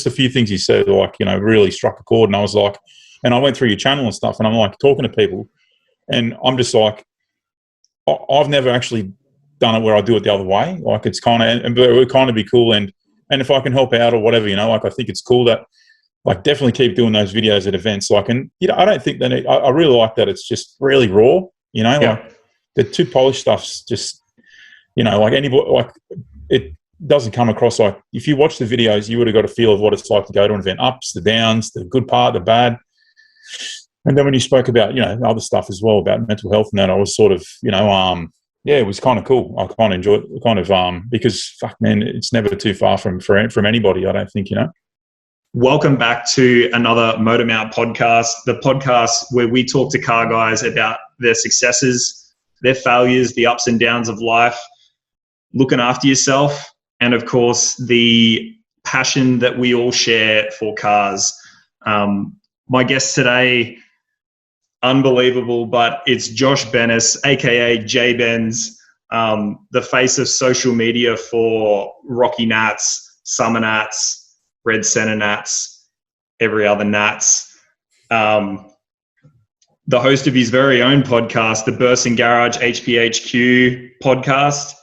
a few things you said, like, really struck a chord. And I was like, and I went through your channel and stuff, and I'm like talking to people, and I'm just like, I've never actually done it where I do it the other way. Like, it's kind of, but it would kind of be cool. And if I can help out or whatever, like, I think it's cool that, like, definitely keep doing those videos at events. Like, and, I don't think that I really like that it's just really raw, like the too polished stuff's just, like anybody, like, it doesn't come across like, if you watch the videos, you would have got a feel of what it's like to go to an event, ups, the downs, the good part, the bad. And then when you spoke about, other stuff as well about mental health and that, I was sort of, it was kind of cool. I kind of enjoyed it, kind of, because, fuck, man, it's never too far from anybody, I don't think, Welcome back to another Motormount podcast, the podcast where we talk to car guys about their successes, their failures, the ups and downs of life, looking after yourself, and, of course, the passion that we all share for cars. My guest today, unbelievable, but it's Josh Bennis, aka Jbens, the face of social media for Rocky Nats, Summer Nats, Red Center Nats, every other Nats. The host of his very own podcast, the Bursting Garage HPHQ podcast.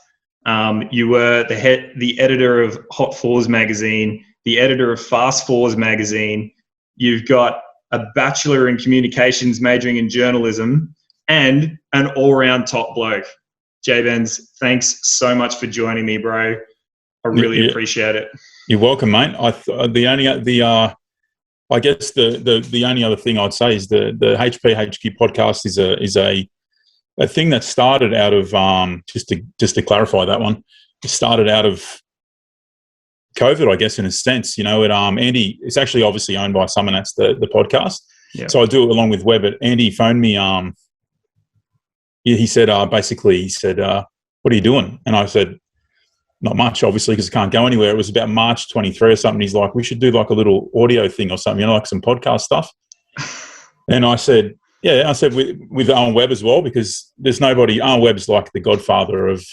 You were the editor of Hot Fours magazine, the editor of Fast Fours magazine. You've got a bachelor in communications, majoring in journalism, and an all-round top bloke. Jbens, thanks so much for joining me, bro. I really appreciate it. You're welcome, mate. I guess the only other thing I'd say is the HPHQ podcast is a thing that started out of just to clarify that one. It started out of COVID, I guess, in a sense. Andy, it's actually obviously owned by Summer Nats, the podcast. Yeah. So I do it along with Web. But Andy phoned me. He said, what are you doing? And I said, not much, obviously, because I can't go anywhere. It was about March 23 or something. He's like, we should do like a little audio thing or something, like some podcast stuff. And I said, yeah, with Owen Webb as well, because there's nobody. Owen Webb's like the godfather of,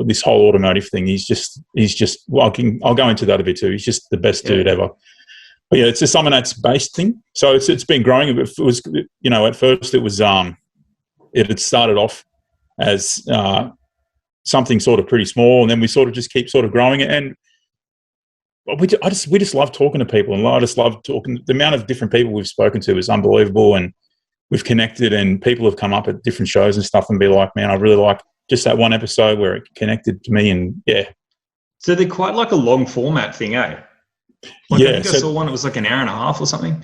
this whole automotive thing. He's just. Well, I'll go into that a bit too. He's just the best dude ever. But yeah, it's a Summer Nats based thing. So it's been growing. It was, at first it was it had started off as something sort of pretty small, and then we sort of just keep sort of growing it. And we just love talking to people, and I just love talking. The amount of different people we've spoken to is unbelievable, and we've connected, and people have come up at different shows and stuff and be like, man, I really like just that one episode where it connected to me. And yeah. So they're quite like a long format thing, eh? Like, I think I saw one that was like an hour and a half or something.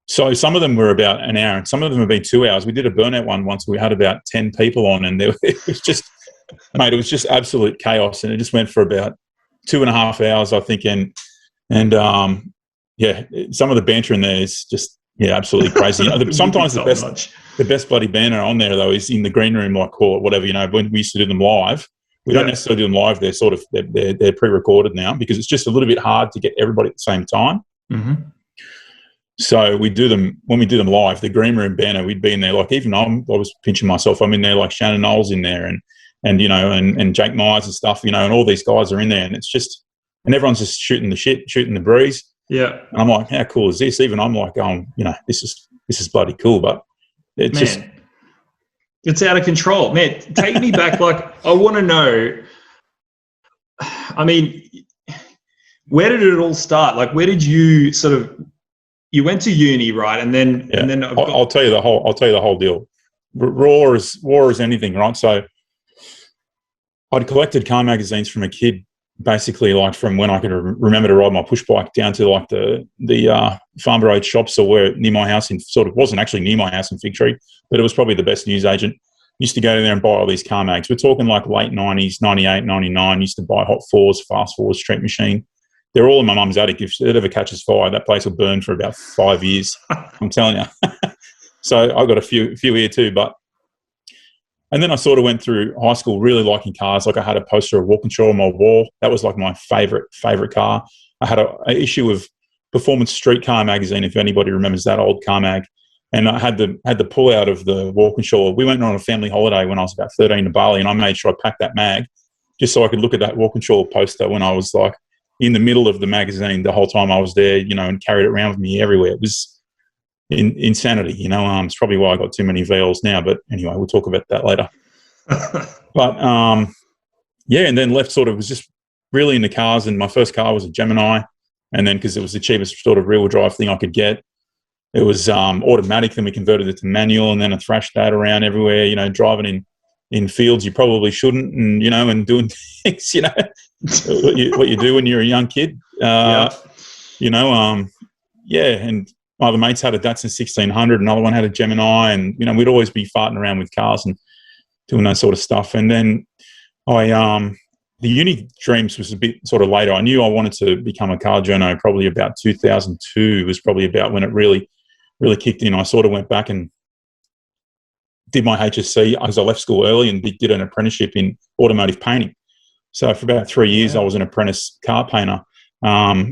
So some of them were about an hour, and some of them have been 2 hours. We did a burnout one once. We had about 10 people on, and it was just, mate, it was just absolute chaos. And it just went for about 2.5 hours, I think. And some of the banter in there is just, absolutely crazy. Sometimes the best bloody banter on there, though, is in the green room, like, call it whatever, when we used to do them live. We don't necessarily do them live. They're sort of, they're pre-recorded now, because it's just a little bit hard to get everybody at the same time. Mm-hmm. So we do them, when we do them live, the green room banner, we'd be in there, like, even I was pinching myself. I'm in there, like Shannon Knowles in there, and Jake Myers and stuff, and all these guys are in there, and it's just, and everyone's just shooting the shit, shooting the breeze. Yeah. And I'm like, how cool is this? Even I'm like, this is bloody cool, but it's it's out of control. Man, take me back. Like, I want to know, I mean, where did it all start? Like, where did you you went to uni, right? And then, I'll tell you the whole deal. Raw as anything, right? So I'd collected car magazines from a kid, basically, like from when I could remember to ride my push bike down to like the Farmer Road shops, or where near my house wasn't actually near my house in Fig Tree, but it was probably the best newsagent. Used to go there and buy all these car mags. We're talking like late 90s, 98, 99. Used to buy Hot Fours, Fast Fours, Street Machine. They're all in my mum's attic. If it ever catches fire, that place will burn for about 5 years. I'm telling you. So I got a few here too, and then I sort of went through high school really liking cars. Like, I had a poster of Walkinshaw on my wall. That was like my favorite car. I had an issue of Performance Street Car magazine, if anybody remembers that old car mag. And I had the pull out of the Walkinshaw. We went on a family holiday when I was about 13 to Bali, and I made sure I packed that mag just so I could look at that Walkinshaw poster when I was like, in the middle of the magazine the whole time I was there, and carried it around with me everywhere. It was insanity, It's probably why I got too many VLs now. But anyway, we'll talk about that later. But and then left sort of was just really into cars, and my first car was a Gemini, and then because it was the cheapest sort of rear-wheel drive thing I could get, it was automatic. Then we converted it to manual, and then I thrashed that around everywhere. Driving in fields you probably shouldn't, and doing things, what you do when you're a young kid. And my other mates had a Datsun 1600, another one had a Gemini, and we'd always be farting around with cars and doing that sort of stuff. And then the uni dreams was a bit sort of later. I knew I wanted to become a car journo probably about 2002 was probably about when it really kicked in. I sort of went back and did my HSC because I left school early and did an apprenticeship in automotive painting. So for about 3 years, I was an apprentice car painter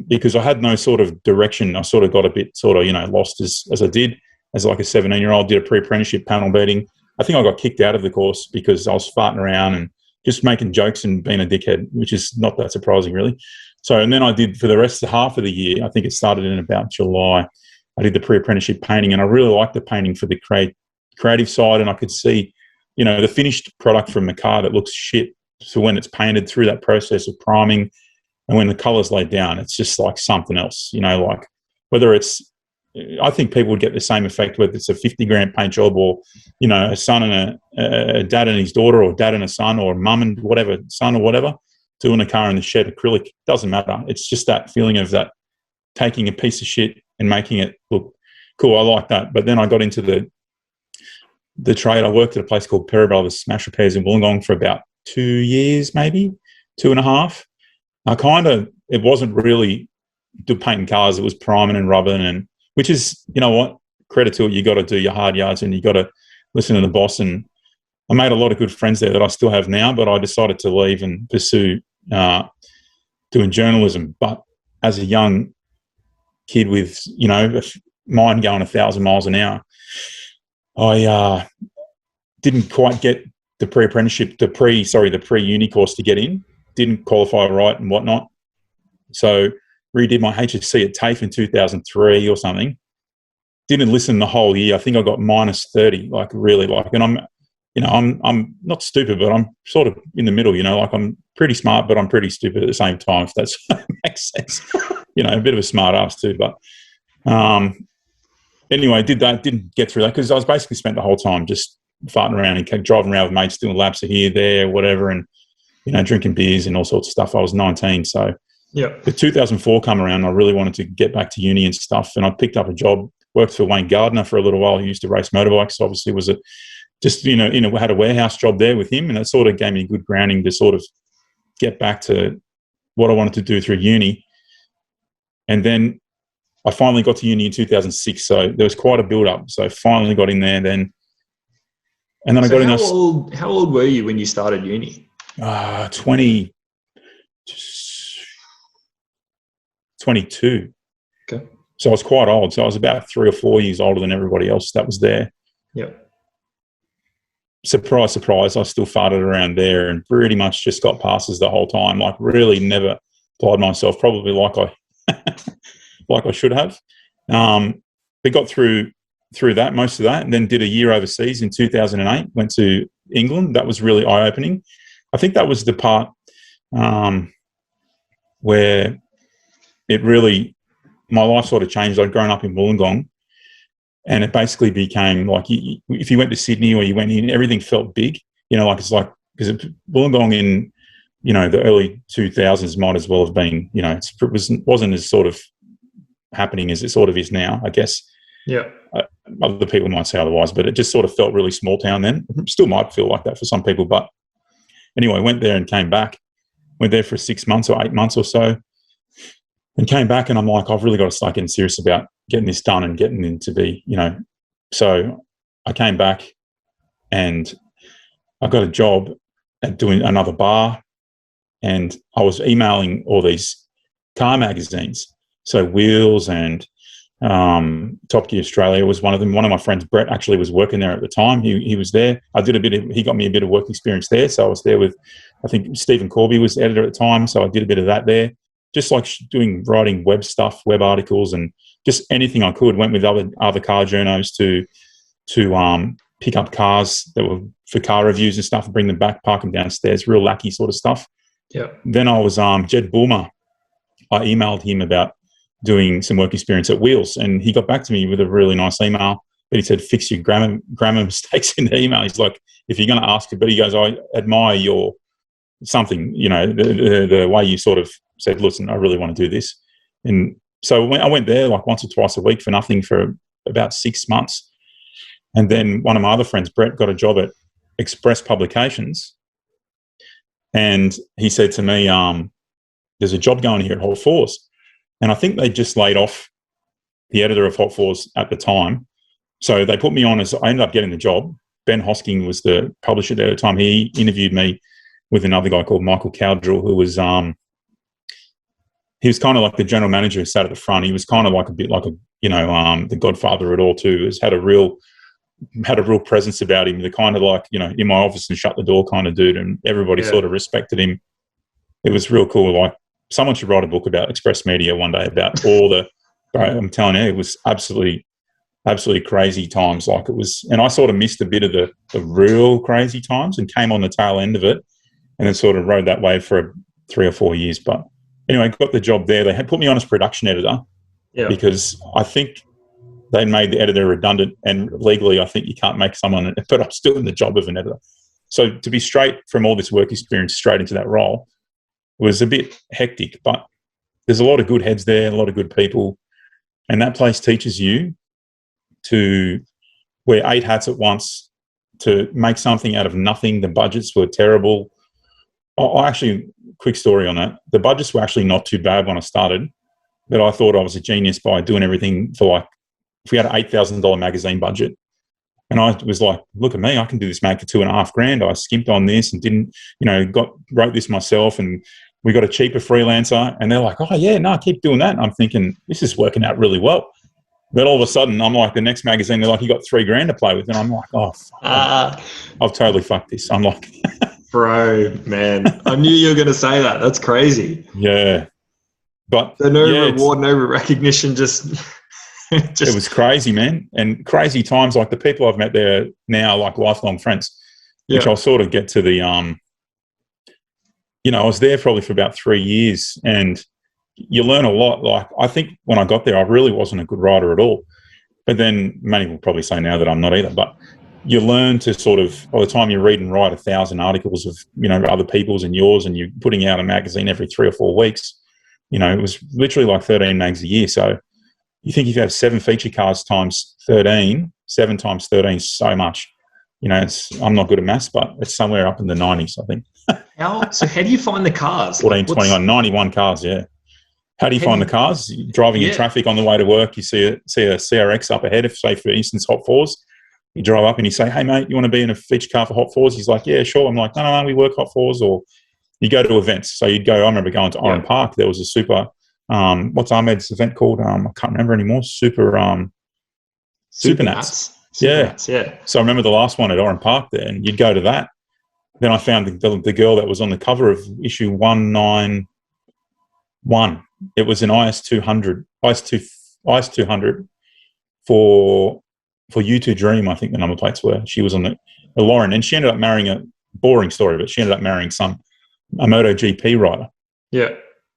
because I had no sort of direction. I sort of got a bit lost as I did. As like a 17-year-old, did a pre-apprenticeship panel beating. I think I got kicked out of the course because I was farting around and just making jokes and being a dickhead, which is not that surprising, really. So, and then I did for the rest of half of the year, I think it started in about July, I did the pre-apprenticeship painting, and I really liked the painting for the creative side, and I could see, the finished product from the car that looks shit. So when it's painted through that process of priming and when the colour's laid down, it's just like something else, like whether it's, I think people would get the same effect whether it's a 50 grand paint job or, a son and a dad and his daughter, or dad and a son, or mum and whatever, son or whatever, doing a car in the shed, acrylic, doesn't matter. It's just that feeling of that taking a piece of shit and making it look cool. I like that. But then I got into the trade. I worked at a place called Perry Brothers Smash Repairs in Wollongong for about 2 years, maybe 2.5. It wasn't really painting cars. It was priming and rubbing, and which is, what, credit to it. You got to do your hard yards and you got to listen to the boss. And I made a lot of good friends there that I still have now, but I decided to leave and pursue doing journalism. But as a young kid with, mind going 1,000 miles an hour, I didn't quite get the pre-apprenticeship, the pre-uni course to get in. Didn't qualify right and whatnot. So redid my HSC at TAFE in 2003 or something. Didn't listen the whole year. I think I got minus 30, and I'm not stupid, but I'm sort of in the middle, I'm pretty smart, but I'm pretty stupid at the same time, if that makes sense. A bit of a smart ass too, but anyway, did that, didn't get through that because I was basically spent the whole time just farting around and driving around with mates, doing laps here, there, whatever, and, drinking beers and all sorts of stuff. I was 19, so the 2004 come around, I really wanted to get back to uni and stuff, and I picked up a job, worked for Wayne Gardner for a little while. He used to race motorbikes, obviously had a warehouse job there with him, and it sort of gave me a good grounding to sort of get back to what I wanted to do through uni. And then I finally got to uni in 2006, so there was quite a build-up. So I finally got in there then. And then I got in. How old were you when you started uni? 22. Okay. So I was quite old. So I was about 3 or 4 years older than everybody else that was there. Yep. Surprise, surprise, I still farted around there and pretty much just got passes the whole time. Like really never applied myself, probably like I should have. But got through that, most of that, and then did a year overseas in 2008, went to England. That was really eye-opening. I think that was the part where it really, my life sort of changed. I'd grown up in Wollongong, and it basically became like if you went to Sydney or you went in, everything felt big. Because Wollongong in, the early 2000s might as well have been, it wasn't as sort of happening as it sort of is now, I guess. Yeah. Other people might say otherwise, but it just sort of felt really small town then. It still might feel like that for some people, but anyway, went there and came back. Went there for 6 months or 8 months or so, and came back, and I'm like, I've really got to start getting serious about getting this done and getting into be, So I came back and I got a job at doing another bar, and I was emailing all these car magazines. So Wheels and Top Gear Australia was one of them. One of my friends, Brett, actually was working there at the time. He was there. He got me a bit of work experience there. So I was there with, I think Stephen Corby was the editor at the time. So I did a bit of that there. just like writing web stuff, web articles, and just anything I could. Went with other car journos to pick up cars that were for car reviews and stuff, and bring them back, park them downstairs, real lackey sort of stuff. Yeah. Then I was Jed Bulmer. I emailed him about doing some work experience at Wheels, and he got back to me with a really nice email. But he said, fix your grammar mistakes in the email. He's like, if you're going to ask it, but he goes, I admire your something, the way you sort of said, listen, I really want to do this. And so I went there like once or twice a week for nothing for about 6 months. And then one of my other friends, Brett, got a job at Express Publications. And he said to me, there's a job going here at Hot Fours. And I think they just laid off the editor of Hot Fours at the time. So they put me on I ended up getting the job. Ben Hosking was the publisher there at the time. He interviewed me with another guy called Michael Cowdrell, who was he was kind of like the general manager who sat at the front. He was kind of like a bit like the godfather at all too. Had a real presence about him. The kind of like, in my office and shut the door kind of dude, and everybody sort of respected him. It was real cool. Like someone should write a book about Express Media one day about all the. I'm telling you, it was absolutely crazy times. Like it was, and I sort of missed a bit of the real crazy times and came on the tail end of it, and then sort of rode that wave for 3 or 4 years. But anyway, got the job there. They had put me on as production editor because I think they made the editor redundant, and legally I think you can't make someone, but I'm still in the job of an editor. So to be straight from all this work experience straight into that role was a bit hectic, but there's a lot of good heads there, a lot of good people, and that place teaches you to wear 8 hats at once, to make something out of nothing. The budgets were terrible. Quick story on that. The budgets were actually not too bad when I started, but I thought I was a genius by doing everything for like, if we had an $8,000 magazine budget, and I was like, look at me, I can do this mag for $2,500. I skimped on this and didn't, wrote this myself, and we got a cheaper freelancer, and they're like, oh yeah, no, keep doing that. And I'm thinking, this is working out really well. Then all of a sudden, I'm like, the next magazine, they're like, you got $3,000 to play with. And I'm like, oh, I've totally fucked this. I'm like, bro, man, I knew you were going to say that. That's crazy. Yeah. But so no reward, no recognition, just it was crazy, man. And crazy times, like the people I've met there now, like lifelong friends, which I'll sort of get to the, I was there probably for about 3 years, and you learn a lot. Like, I think when I got there, I really wasn't a good writer at all. But then many will probably say now that I'm not either. But you learn to sort of, by the time you read and write 1,000 articles of, other people's and yours, and you're putting out a magazine every 3 or 4 weeks, it was literally like 13 mags a year. So you think if you have 7 feature cars times 13, 7 times 13 is so much. I'm not good at maths, but it's somewhere up in the 90s, I think. So how do you find the cars? 14, 21, 91 cars, yeah. How do you find the cars? You're driving in traffic on the way to work, you see a CRX up ahead, if, say, for instance, Hot Fours. You drive up and you say, hey, mate, you want to be in a feature car for Hot Fours? He's like, yeah, sure. I'm like, no, we work Hot Fours. Or you go to events. So you'd go, I remember going to Oran Park. There was a super, what's Ahmed's event called? I can't remember anymore. Supernats. Yeah. So I remember the last one at Oran Park there, and you'd go to that. Then I found the girl that was on the cover of issue 191. It was an IS200 for U2 Dream, I think the number plates were. She was on the Lauren, and she ended up marrying a boring story, but she ended up marrying a MotoGP rider. Yeah.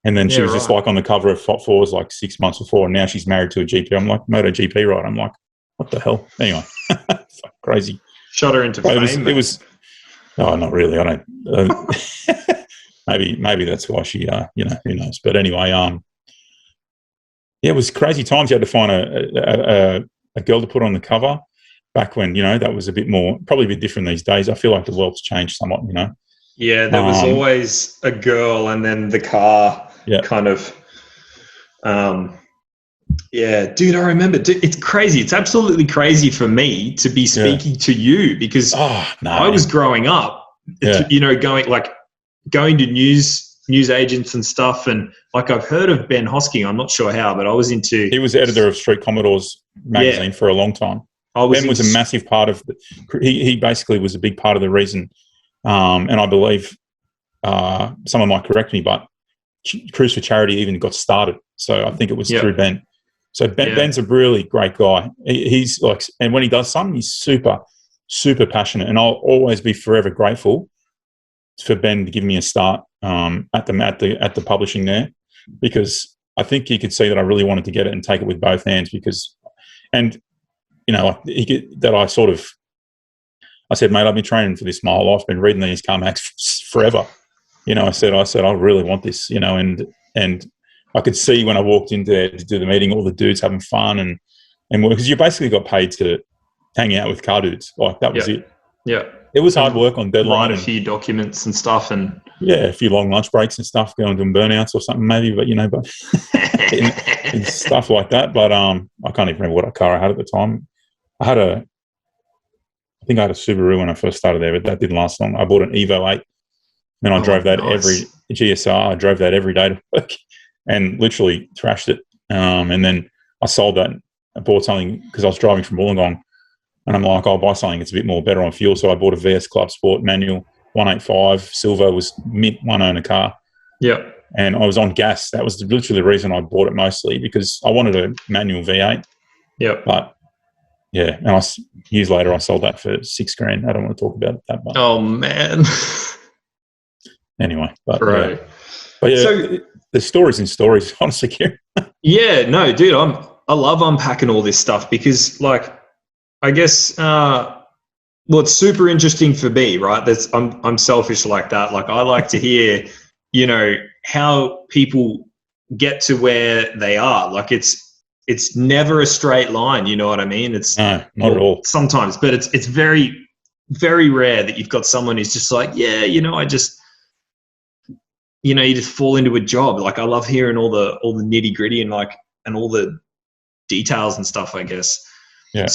And then she was just like on the cover of Hot Fours like 6 months before, and now she's married to a GP. I'm like, MotoGP rider. I'm like, what the hell? Anyway, it's like crazy. Shot her into fame. It was no, not really. I don't. Maybe that's why she, who knows. But anyway, it was crazy times. You had to find a girl to put on the cover back when, that was a bit more, probably a bit different these days. I feel like the world's changed somewhat, Yeah, there was always a girl, and then the car kind of, dude, I remember. Dude, it's crazy. It's absolutely crazy for me to be speaking to you, because I was growing up, going to news agents and stuff, and like I've heard of Ben Hosking. I'm not sure how, but I was into. He was editor of Street Commodores magazine for a long time. Ben was a massive part of. He basically was a big part of the reason, and I believe someone might correct me, but Cruise for Charity even got started. So I think it was through Ben. So Ben's a really great guy. He's like, and when he does something, he's super, super passionate. And I'll always be forever grateful for Ben to give me a start at the publishing there, because I think he could see that I really wanted to get it and take it with both hands. I said, mate, I've been training for this my whole life. I've been reading these Carmacks forever. I said, I really want this, and I could see when I walked in there to do the meeting, all the dudes having fun and because you basically got paid to hang out with car dudes. Like that was it. Yeah. It was hard work on deadline. Write a few documents and stuff, and a few long lunch breaks and stuff, going to burnouts or something maybe, but and stuff like that. But I can't even remember what car I had at the time. I think I had a Subaru when I first started there, but that didn't last long. I bought an Evo 8, and I drove that every GSR. I drove that every day to work, and literally thrashed it. And then I sold that. I bought something because I was driving from Wollongong. And I'm like, I'll buy something that's a bit more better on fuel. So I bought a VS Club Sport manual 185 silver, was mint one owner car. Yeah. And I was on gas. That was literally the reason I bought it mostly, because I wanted a manual V8. Yeah. But yeah, and years later I sold that for $6,000. I don't want to talk about that much. Oh man. Anyway, but right. So the stories in stories, honestly, Kieran. Yeah, no, dude, I love unpacking all this stuff because, like, I guess, it's super interesting for me, right? I'm selfish like that. Like, I like to hear, how people get to where they are. Like, it's never a straight line. You know what I mean? It's no, not at all. Sometimes, but it's very, very rare that you've got someone who's just like, I just, you just fall into a job. Like, I love hearing all the nitty gritty and all the details and stuff, I guess. Yeah.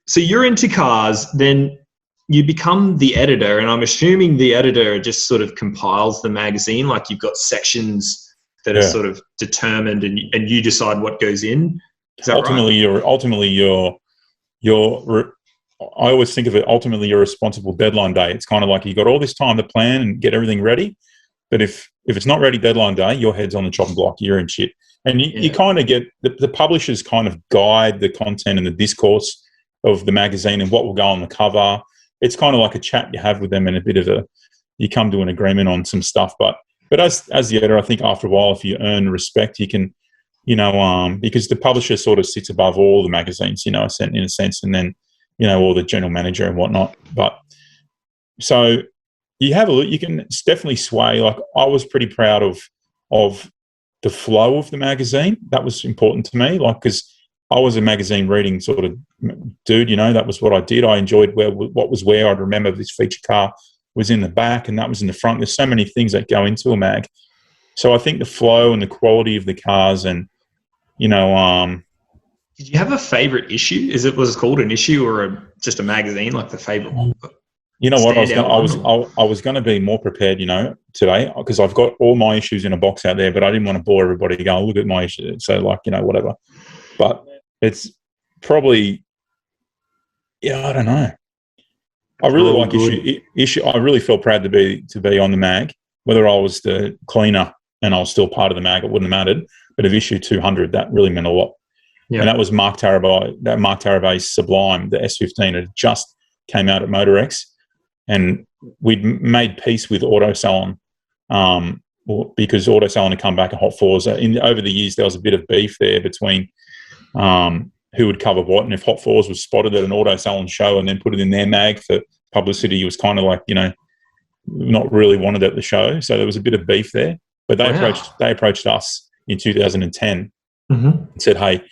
So you're into cars, then you become the editor, and I'm assuming the editor just sort of compiles the magazine. Like, you've got sections that are sort of determined, and you decide what goes in. Is that ultimately, right? I always think of it, ultimately you're responsible deadline day. It's kind of like you got all this time to plan and get everything ready, but if it's not ready deadline day, your head's on the chopping block, you're in shit. And you kind of get the publishers kind of guide the content and the discourse of the magazine and what will go on the cover. It's kind of like a chat you have with them, and you come to an agreement on some stuff. But as the editor, I think after a while, if you earn respect, you can, because the publisher sort of sits above all the magazines, in a sense, and then, all the general manager and whatnot. But so you have a look, you can definitely sway. Like, I was pretty proud of the flow of the magazine. That was important to me, like, because I was a magazine reading sort of dude, that was what I did. I enjoyed what was where. I'd remember this feature car was in the back and that was in the front. There's so many things that go into a mag. So I think the flow and the quality of the cars and, Did you have a favorite issue? Was it called an issue or just a magazine, like the favorite one? You know what? I was going to be more prepared, today, because I've got all my issues in a box out there, but I didn't want to bore everybody to go, look at my issue. So, whatever. But it's probably, I don't know. I really like issue. I really felt proud to be on the mag. Whether I was the cleaner and I was still part of the mag, it wouldn't have mattered. But of issue 200, that really meant a lot. Yeah. And that was Mark Tarabay's Sublime, the S15. It just came out at MotorX. And we'd made peace with AutoSalon because AutoSalon had come back at Hot Fours. Over the years, there was a bit of beef there between who would cover what. And if Hot Fours was spotted at an AutoSalon show and then put it in their mag for publicity, it was kind of like, not really wanted at the show. So there was a bit of beef there. But they approached us in 2010 and said, hey,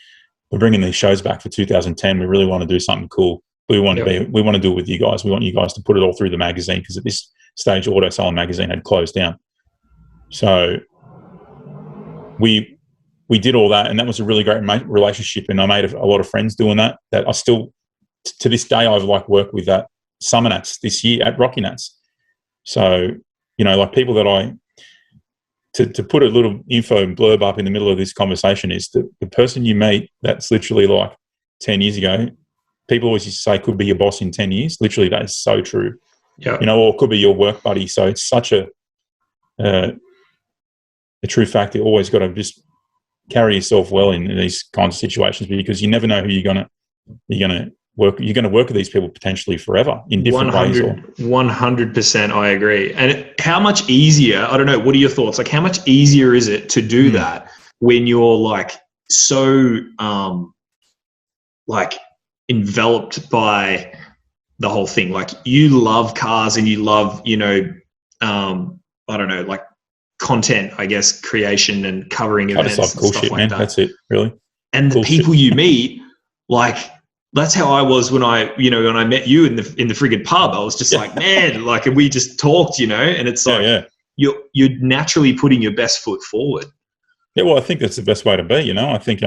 we're bringing these shows back for 2010. We really want to do something cool. We want to do it with you guys. We want you guys to put it all through the magazine, because at this stage, AutoSalon magazine had closed down. So we did all that, and that was a really great relationship. And I made a lot of friends doing that. That I still, to this day, I've worked with that Summer Nats this year at Rocky Nats. So people that to put a little info blurb up in the middle of this conversation is the person you meet that's literally 10 years ago. People always used to say could be your boss in 10 years. Literally, that is so true. Yeah. Or could be your work buddy. So it's such a a true fact. You always got to just carry yourself well in these kinds of situations, because you never know who you're gonna work. You're gonna work with these people potentially forever in different ways. 100%, I agree. And how much easier? I don't know. What are your thoughts? Like, how much easier is it to do that when you're like so like enveloped by the whole thing? Like, you love cars and you love, I don't know, like content, I guess, creation and covering events and cool stuff shit, like man. that. That's it, really. And cool the people shit you meet, like, that's how I was when I met you in the friggin' pub. I was just like, man, like, and we just talked, and it's like, you're naturally putting your best foot forward. Yeah, well, I think that's the best way to be. I think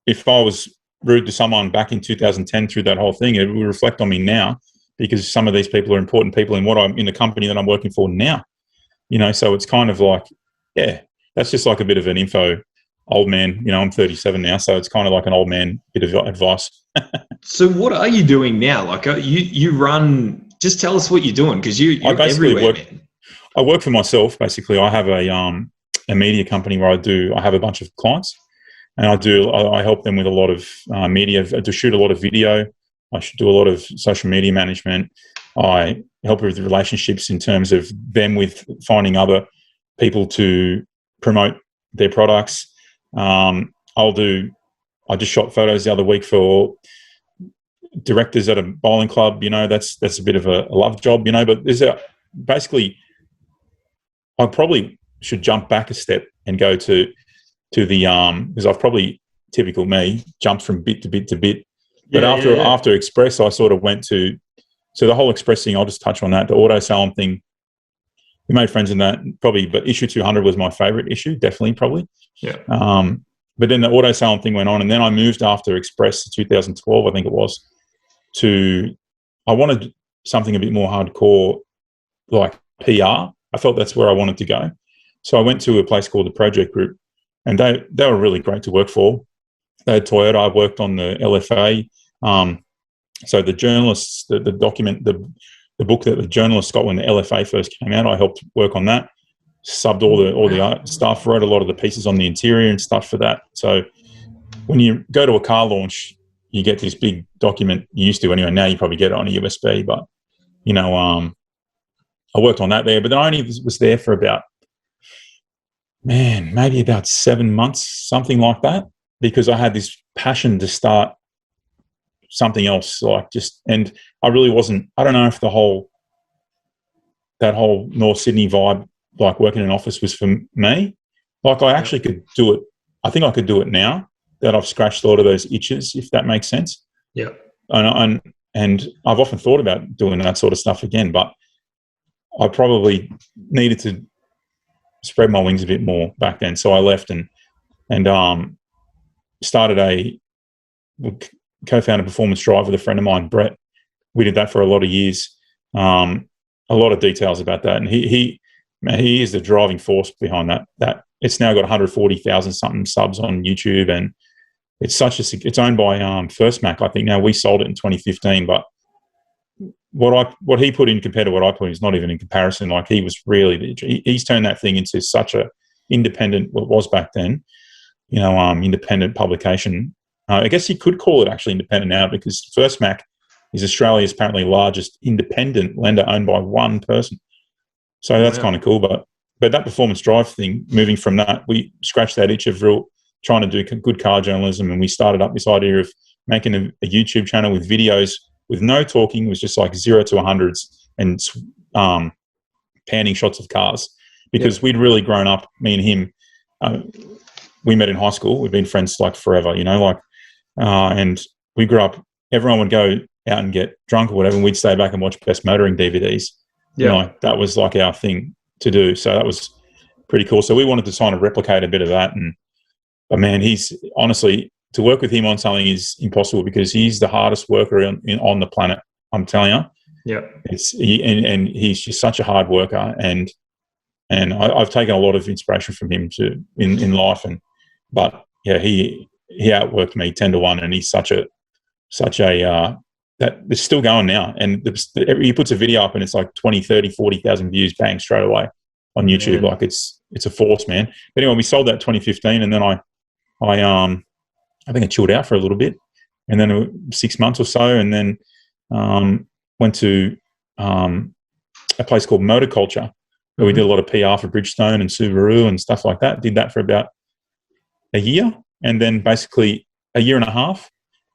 if I was rude to someone back in 2010 through that whole thing, it will reflect on me now, because some of these people are important people in the company that I'm working for now. So it's kind of like, yeah, that's just like a bit of an info. Old man, I'm 37 now, so it's kind of like an old man bit of advice. So what are you doing now? Like, you run, just tell us what you're doing, because you're everywhere, man. I work for myself, basically. I have a media company where I have a bunch of clients, and I help them with a lot of media. I do shoot a lot of video. I should do a lot of social media management. I help with the relationships in terms of them with finding other people to promote their products. I just shot photos the other week for directors at a bowling club. That's a bit of a love job, but basically, I probably should jump back a step and go to the because I've probably, typical me, jumped from bit to bit to bit. But after Express, I sort of went to, so the whole Express thing, I'll just touch on that. The auto salon thing, we made friends in that probably, but issue 200 was my favorite issue, definitely, probably. Yeah. But then the auto salon thing went on, and then I moved after Express 2012, I think it was, I wanted something a bit more hardcore, like PR. I felt that's where I wanted to go. So I went to a place called the Project Group, and they were really great to work for. They had Toyota. I worked on the LFA. So the journalists, the document, the book that the journalists got when the LFA first came out, I helped work on that. Subbed all the art stuff, wrote a lot of the pieces on the interior and stuff for that. So when you go to a car launch, you get this big document. You used to anyway. Now you probably get it on a USB, but I worked on that there. But then I only was there for maybe about 7 months, something like that, because I had this passion to start something else, and I really wasn't. I don't know if that whole North Sydney vibe, like working in an office, was for me. Like, I actually could do it. I think I could do it now that I've scratched a lot of those itches, if that makes sense. Yeah. And I've often thought about doing that sort of stuff again, but I probably needed to spread my wings a bit more back then. So I left and started co-founded Performance Drive with a friend of mine, Brett. We did that for a lot of years. A lot of details about that, and he is the driving force behind that. That it's now got 140,000 something subs on YouTube, and it's owned by First Mac. I think now we sold it in 2015, but what he put in compared to what I put in is not even in comparison. Like, he was really, he's turned that thing into such a independent, what it was back then, independent publication. I guess you could call it actually independent now, because First Mac is Australia's apparently largest independent lender owned by one person. So that's kind of cool. But that Performance Drive thing, moving from that, we scratched that itch of trying to do good car journalism, and we started up this idea of making a YouTube channel with videos with no talking. It was just like 0 to 100s and panning shots of cars, because we'd really grown up, me and him. We met in high school. We've been friends like forever, and we grew up. Everyone would go out and get drunk or whatever, and we'd stay back and watch Best Motoring DVDs. Yeah. That was like our thing to do. So that was pretty cool. So we wanted to kind of replicate a bit of that. But man, he's honestly, to work with him on something is impossible, because he's the hardest worker on the planet. I'm telling you. Yeah. And he's just such a hard worker, and I've taken a lot of inspiration from him in life. But he outworked me 10 to 1, and he's such a that it's still going now. And he puts a video up and it's like 20, 30, 40,000 views, bang, straight away. on YouTube. Man. Like it's a force, man. But anyway, we sold that 2015, and then I think I chilled out for a little bit, and then 6 months or so, and then went to a place called Motorculture, where we did a lot of PR for Bridgestone and Subaru and stuff like that. Did that for about a year, and then basically a year and a half,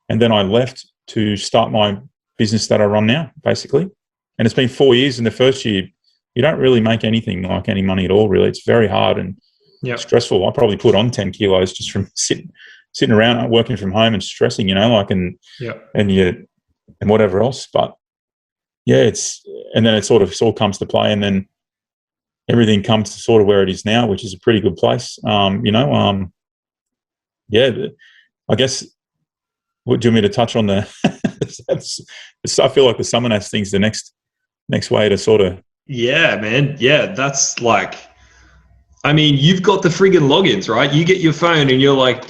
and then I left to start my business that I run now, basically. And it's been 4 years. In the first year, you don't really make anything like any money at all, really. It's very hard and stressful. I probably put on 10 kilos just from sitting around working from home and stressing, and whatever else. But yeah, and then it all comes to play, and then everything comes to sort of where it is now, which is a pretty good place. I guess, what do you want me to touch on the I feel like the Summer Nats thing's the next way to sort of. Yeah, man. Yeah, that's like, I mean, you've got the friggin' logins, right? You get your phone and you're like,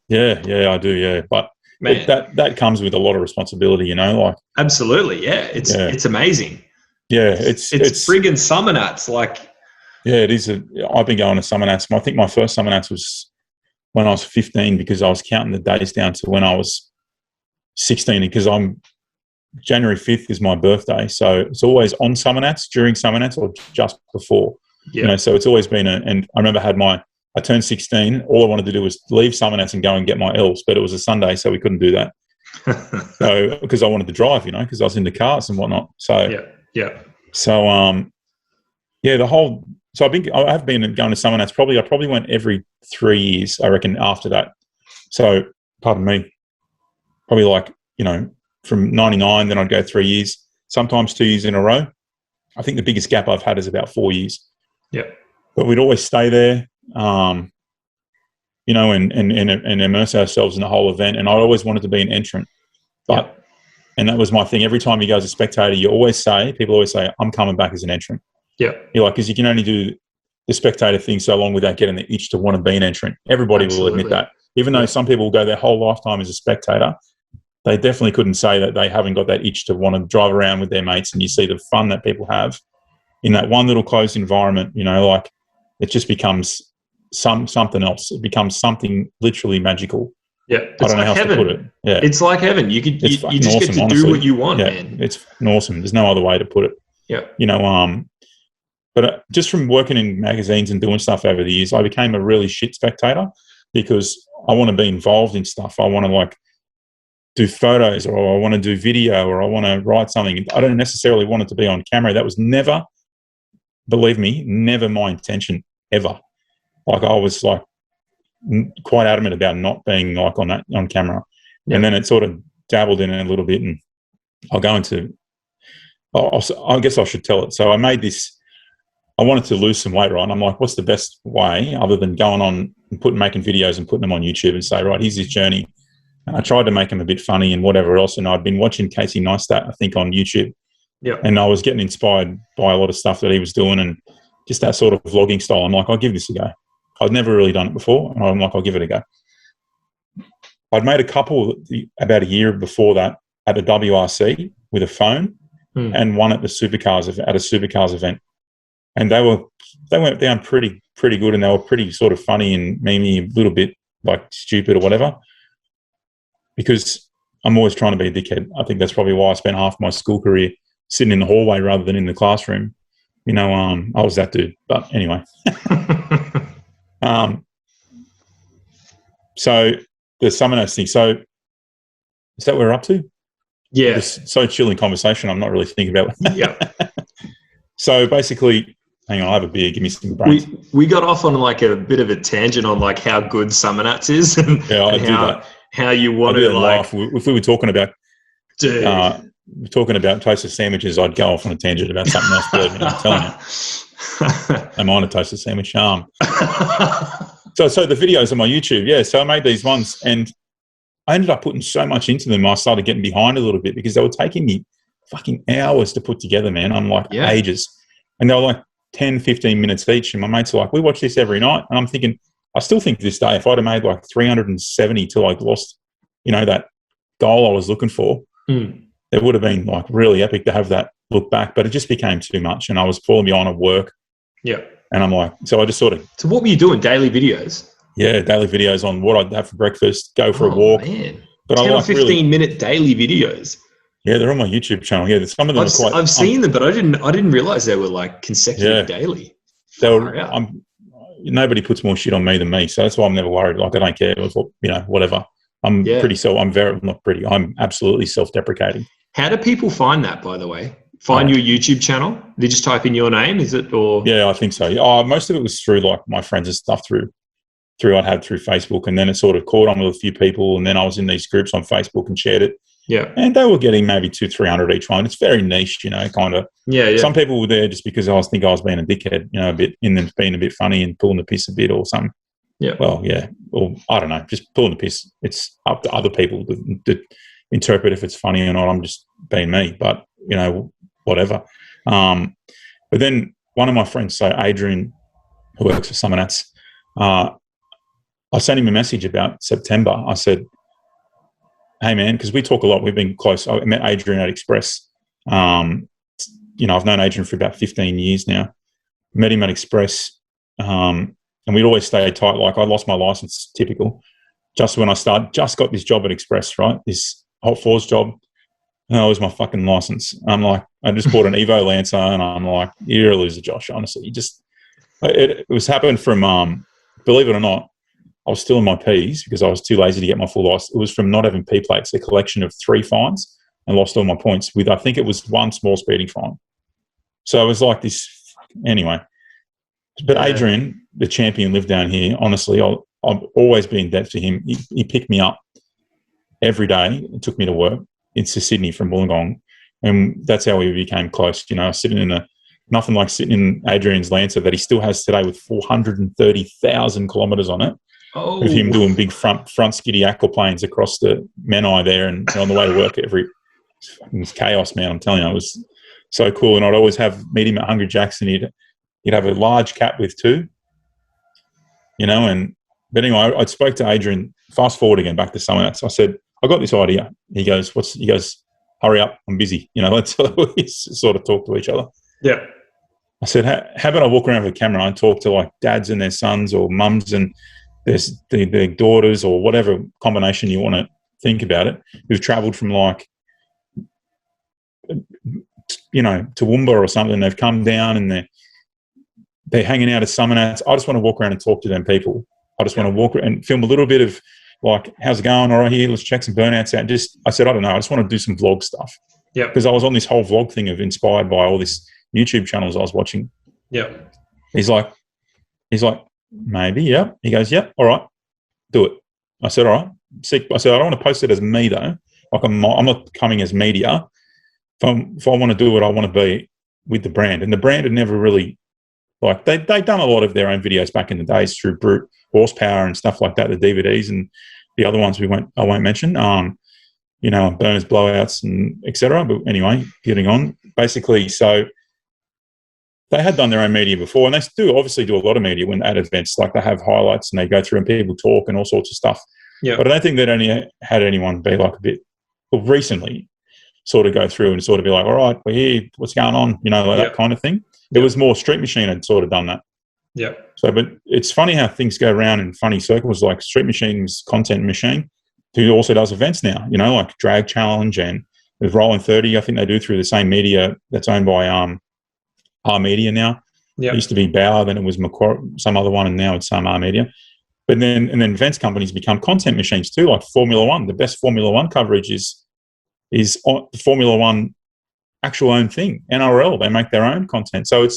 yeah, I do, yeah. But that comes with a lot of responsibility, like. Absolutely, yeah. It's amazing. Yeah, it's friggin' Summer Nats, like. Yeah, it is. I've been going to Summer Nats. I think my first Summer Nats was when I was 15, because I was counting the days down to when I was 16, because January 5th is my birthday, so it's always on Summer Nats, during Summer Nats, or just before. Yeah. So it's always been and I remember I turned 16. All I wanted to do was leave Summer Nats and go and get my L's, but it was a Sunday, so we couldn't do that. So because I wanted to drive, because I was into cars and whatnot. So So I have been going to Summer Nats. I probably went every 3 years, I reckon, after that. So pardon me, probably from 99, then I'd go 3 years, sometimes 2 years in a row. I think the biggest gap I've had is about 4 years. Yeah. But we'd always stay there, and immerse ourselves in the whole event. And I always wanted to be an entrant. And that was my thing. Every time you go as a spectator, people always say, I'm coming back as an entrant. Yeah. You're like, because you can only do the spectator thing so long without getting the itch to want to be an entrant. Everybody will admit that. Even though some people will go their whole lifetime as a spectator, they definitely couldn't say that they haven't got that itch to want to drive around with their mates, and you see the fun that people have in that one little closed environment, it just becomes something else. It becomes something literally magical. Yeah, I don't know how else to put it. Yeah, it's like heaven. You just awesome, get to honestly. do what you want, man. It's awesome. There's no other way to put it. Yeah. But just from working in magazines and doing stuff over the years, I became a really shit spectator, because I want to be involved in stuff. I want to do photos, or I want to do video, or I want to write something. I don't necessarily want it to be on camera. That was never, believe me, never my intention ever. I was quite adamant about not being on camera. Yeah. And then it sort of dabbled in it a little bit, and I'll go into, I guess I should tell it. So I made this, I wanted to lose some weight, right? And I'm like, what's the best way other than going on and making videos and putting them on YouTube and say, right, here's his journey. And I tried to make him a bit funny and whatever else. And I'd been watching Casey Neistat, I think, on YouTube. Yeah. And I was getting inspired by a lot of stuff that he was doing, and just that sort of vlogging style. I'm like, I'll give this a go. I'd never really done it before, and I'm like, I'll give it a go. I'd made a couple about a year before that at the WRC with a phone, and one at the supercars event. And they went down pretty good, and they were pretty sort of funny and memey, a little bit stupid or whatever. Because I'm always trying to be a dickhead. I think that's probably why I spent half my school career sitting in the hallway rather than in the classroom. I was that dude. But anyway. So the Summer Nats thing. So is that what we're up to? Yeah. It's so chill in conversation, I'm not really thinking about it. Yeah. So basically, hang on, I have a beer. Give me some brains. We got off on a bit of a tangent on how good Summer Nats is, and, how you want to laugh. If we were talking about, dude, toasted sandwiches, I'd go off on a tangent about something else. I'm telling you, I'm on a toasted sandwich. So the videos on my YouTube, yeah. So I made these ones, and I ended up putting so much into them. I started getting behind a little bit, because they were taking me fucking hours to put together, man. I'm ages, and they were 10, 15 minutes each. And my mates are like, we watch this every night, and I'm thinking, I still think to this day, if I'd have made 370 till I lost, that goal I was looking for, it would have been really epic to have that look back. But it just became too much, and I was falling behind at work. Yeah. And I'm like, so I just sort of. So what were you doing? Daily videos? Yeah, daily videos on what I'd have for breakfast, go for a walk. Man. But 10 I or like 15 minute daily videos. Yeah, they're on my YouTube channel. Yeah, some of them are quite. I've seen them, but I didn't realize they were like consecutive daily. They were. Nobody puts more shit on me than me, so that's why I'm never worried. Like I don't care, whatever. I'm not pretty. I'm absolutely self-deprecating. How do people find that, by the way? Find your YouTube channel? They just type in your name, is it? Or yeah, I think so. Most of it was through like my friends and stuff through Facebook, and then it sort of caught on with a few people, and then I was in these groups on Facebook and shared it. Yeah. And they were getting maybe 200-300 each one. It's very niche, kind of. Yeah. Some people were there just because I was being a dickhead, a bit, and then being a bit funny and pulling the piss a bit or something. Yeah. Well, yeah. Or I don't know, just pulling the piss. It's up to other people to interpret if it's funny or not. I'm just being me, but, whatever. But then one of my friends, so Adrian, who works for Burnouts, I sent him a message about September. I said, hey, man, because we talk a lot. We've been close. I met Adrian at Express. I've known Adrian for about 15 years now. Met him at Express, and we'd always stay tight. Like I lost my license, typical. Just when I got this job at Express, right? This Hot Fours job. And that was my fucking license. I'm like, I just bought an Evo Lancer, and I'm like, you're a loser, Josh. Honestly, it was happening from, believe it or not, I was still in my P's because I was too lazy to get my full license. It was from not having P plates, a collection of 3 fines, and lost all my points with, I think it was 1 small speeding fine. So it was like this, anyway. But Adrian, the champion, lived down here. Honestly, I've always been in debt to him. He picked me up every day and took me to work into Sydney from Wollongong. And that's how we became close. Sitting nothing like sitting in Adrian's Lancer that he still has today with 430,000 kilometres on it. Oh. With him doing big front skiddy aquaplanes across the Menai there, and on the way to work it was chaos, man. I'm telling you, it was so cool. And I'd always meet him at Hungry Jack's, and he'd have a large cap with 2, but anyway, I spoke to Adrian. Fast forward again back to Burnouts. I said, I got this idea. He goes, hurry up, I'm busy. Let's sort of talk to each other. Yeah. I said, how about I walk around with a camera and talk to like dads and their sons, or mums and their daughters, or whatever combination you want to think about it, who've travelled from like, Toowoomba or something. They've come down and they're hanging out at Burnouts. I just want to walk around and talk to them people. I just want to walk and film a little bit of like, how's it going? All right, here, let's check some burnouts out. I said, I don't know. I just want to do some vlog stuff. Yeah. Because I was on this whole vlog thing of inspired by all this YouTube channels I was watching. Yeah. He's like, maybe, yeah. He goes, yeah, all right, do it. I said, all right. I said, I don't want to post it as me though. Like I'm not coming as media. If I want to do what I want to be with the brand, and the brand had never really, like they'd done a lot of their own videos back in the days through Brute Horsepower and stuff like that, the DVDs and the other ones I won't mention, burners, blowouts and etc. But anyway, getting on, basically, so they had done their own media before, and they still obviously do a lot of media when at events, like they have highlights and they go through and people talk and all sorts of stuff. Yeah. But I don't think they'd only had anyone be like a bit, well, recently sort of go through and sort of be like, all right, we're here, what's going on, that kind of thing. It was more Street Machine had sort of done that. Yeah. So, but it's funny how things go around in funny circles. Like Street Machine's Content Machine, who also does events now, like Drag Challenge and with Rolling 30, I think they do through the same media that's owned by R Media now. Yeah. It used to be Bauer, then it was some other one, and now it's R Media. But then events companies become content machines too, like Formula One. The best Formula One coverage is on Formula One actual own thing. NRL, they make their own content. So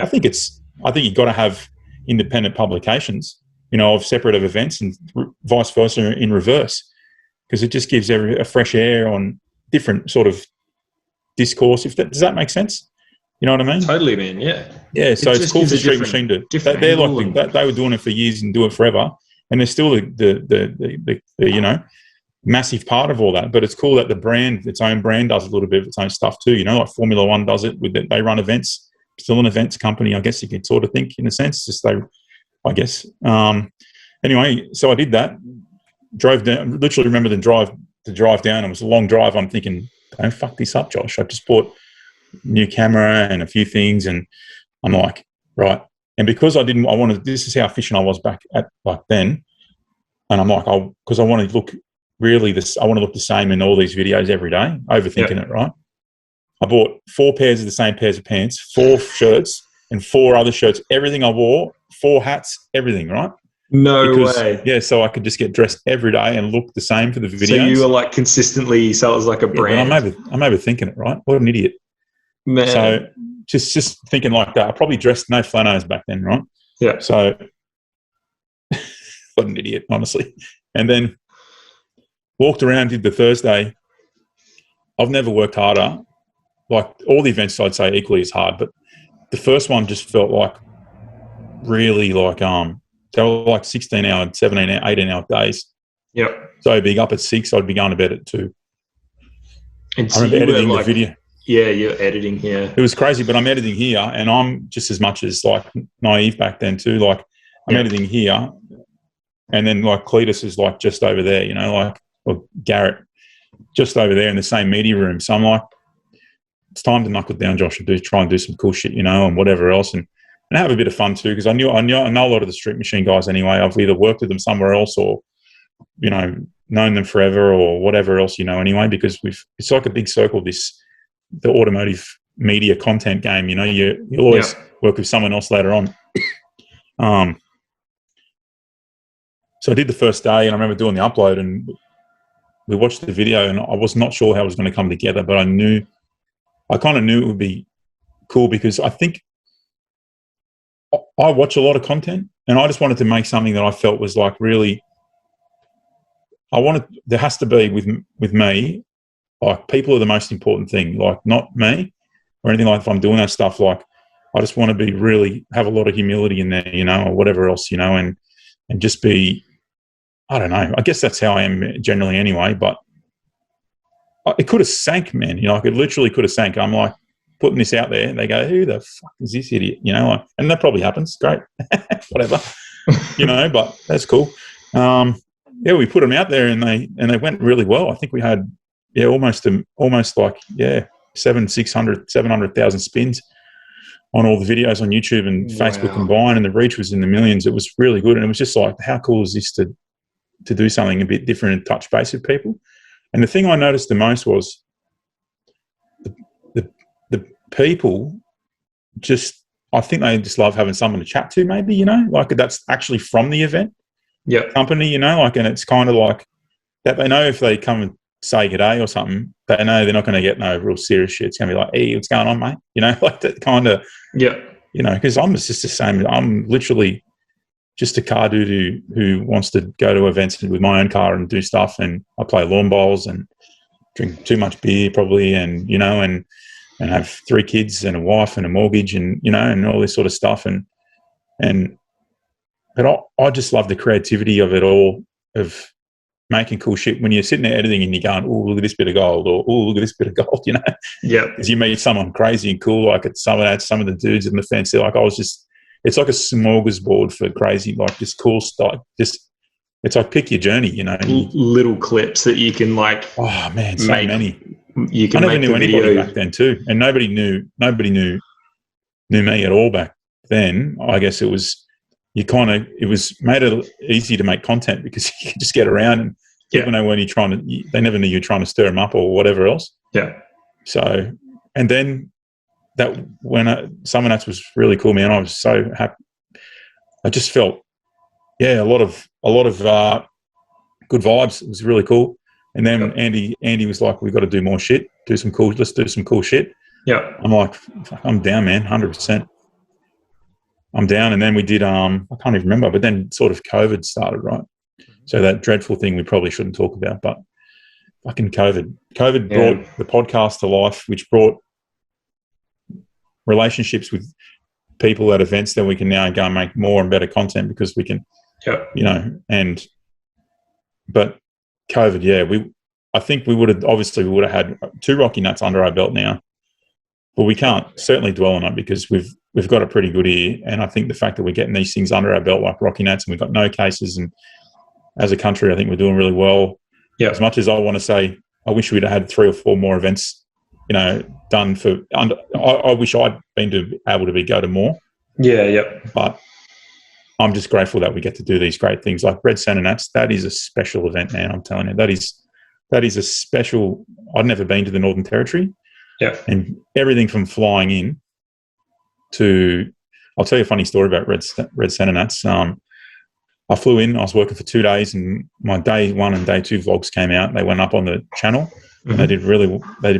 I think you've got to have independent publications, of separative events and vice versa in reverse, because it just gives a fresh air on different sort of discourse. Does that make sense? You know what I mean? Totally, man. Yeah. Yeah. So it's cool for Street Machine to. They're like they were doing it for years and do it forever, and they're still the massive part of all that. But it's cool that the brand, its own brand, does a little bit of its own stuff too. Like Formula One does it they run events. Still an events company, I guess you could sort of think in a sense. Just I guess. Anyway, so I did that. Drove down. Literally remember the drive down. It was a long drive. I'm thinking, don't fuck this up, Josh. I just bought a new camera and a few things, and I'm like, right, And because I wanted, this is how efficient I was back then. And I'm like, because I want to look I want to look the same in all these videos every day, overthinking it, right? I bought 4 pairs of the same pairs of pants, 4 shirts, and 4 other shirts. Everything I wore, 4 hats, everything, right? No way. Yeah, so I could just get dressed every day and look the same for the videos. So you were like consistently, so it was like a brand. But I'm overthinking it, right? What an idiot. Man. So just thinking like that. I probably dressed no flannels back then, right? Yeah. So what an idiot, honestly. And then walked around, did the Thursday. I've never worked harder. Like all the events I'd say equally as hard, but the first one just felt like really like they were like 16-hour, 17-hour, 18-hour days. Yep. So big. Up at 6, I'd be going to bed at 2. And so I remember editing the video. Yeah, you're editing here. It was crazy, but I'm editing here, and I'm just as much as like naive back then too. Like I'm editing here, and then like Cletus is like just over there, you know, like or Garrett just over there in the same media room. So I'm like, it's time to knuckle down, Josh, and try and do some cool shit, you know, and whatever else, and have a bit of fun too. Because I know a lot of the Street Machine guys anyway. I've either worked with them somewhere else or, you know, known them forever or whatever else, you know. Anyway, because it's like a big circle. The automotive media content game, you know, you always work with someone else later on. So I did the first day, and I remember doing the upload, and we watched the video, and I was not sure how it was going to come together, but I kind of knew it would be cool because I think I watch a lot of content, and I just wanted to make something that I felt was like really. There has to be with me. Like people are the most important thing, like not me or anything like if I'm doing that stuff, like I just want to be really have a lot of humility in there, you know, or whatever else, you know, and just be, I don't know, I guess that's how I am generally anyway, but it could have sank, man, you know, like it literally could have sank. I'm like putting this out there and they go, who the fuck is this idiot, you know, and that probably happens, great, whatever, you know, but that's cool. We put them out there and they went really well. I think we had, almost like 700,000 spins on all the videos on YouTube and Facebook combined, and the reach was in the millions. It was really good, and it was just like, how cool is this to do something a bit different and touch base with people? And the thing I noticed the most was the people just, I think they just love having someone to chat to, maybe, you know, like that's actually from the event company, you know, like, and it's kind of like that they know if they come and say good day or something, they know they're not going to get no real serious shit. It's going to be like, hey, what's going on, mate? You know, like that kind of, you know, because I'm just the same. I'm literally just a car dude who wants to go to events with my own car and do stuff. And I play lawn bowls and drink too much beer probably, and, you know, and have 3 kids and a wife and a mortgage and, you know, and all this sort of stuff. But I just love the creativity of it all, of making cool shit when you're sitting there editing and you're going, oh, look at this bit of gold, or oh, look at this bit of gold, you know? Yeah. Because you meet someone crazy and cool, like some of the dudes in the fence, like it's like a smorgasbord for crazy, like just cool stuff. Just, it's like pick your journey, you know? Little clips that you can like. Oh man, so many. You can I never make knew anybody video back then too, and nobody knew me at all back then. I guess it was made it easy to make content because you could just get around and people know when they never knew you're trying to stir them up or whatever else. Yeah. So, and then when Summer Nights was really cool, man. I was so happy. I just felt, a lot of good vibes. It was really cool. And then Andy was like, we've got to do more shit, let's do some cool shit. Yeah. I'm like, I'm down, man, 100%. I'm down. And then we did, I can't even remember, but then sort of COVID started, right? So that dreadful thing we probably shouldn't talk about, but fucking COVID. COVID brought the podcast to life, which brought relationships with people at events that we can now go and make more and better content because we can, you know, but COVID, I think we would have had 2 Rocky Nuts under our belt now, but we can't certainly dwell on it because we've got a pretty good ear. And I think the fact that we're getting these things under our belt like Rocky Nuts and we've got no cases, and as a country, I think we're doing really well. Yeah. As much as I want to say, I wish we'd have had 3 or 4 more events, you know, done for. I wish I'd been able to go to more. Yeah. But I'm just grateful that we get to do these great things like Red Santa Nats. That is a special event, man. I'm telling you, that is a special. I've never been to the Northern Territory. Yeah. And everything from flying in to, I'll tell you a funny story about Red Santa Nats. I flew in. I was working for 2 days, and my day 1 and day 2 vlogs came out. They went up on the channel, and they did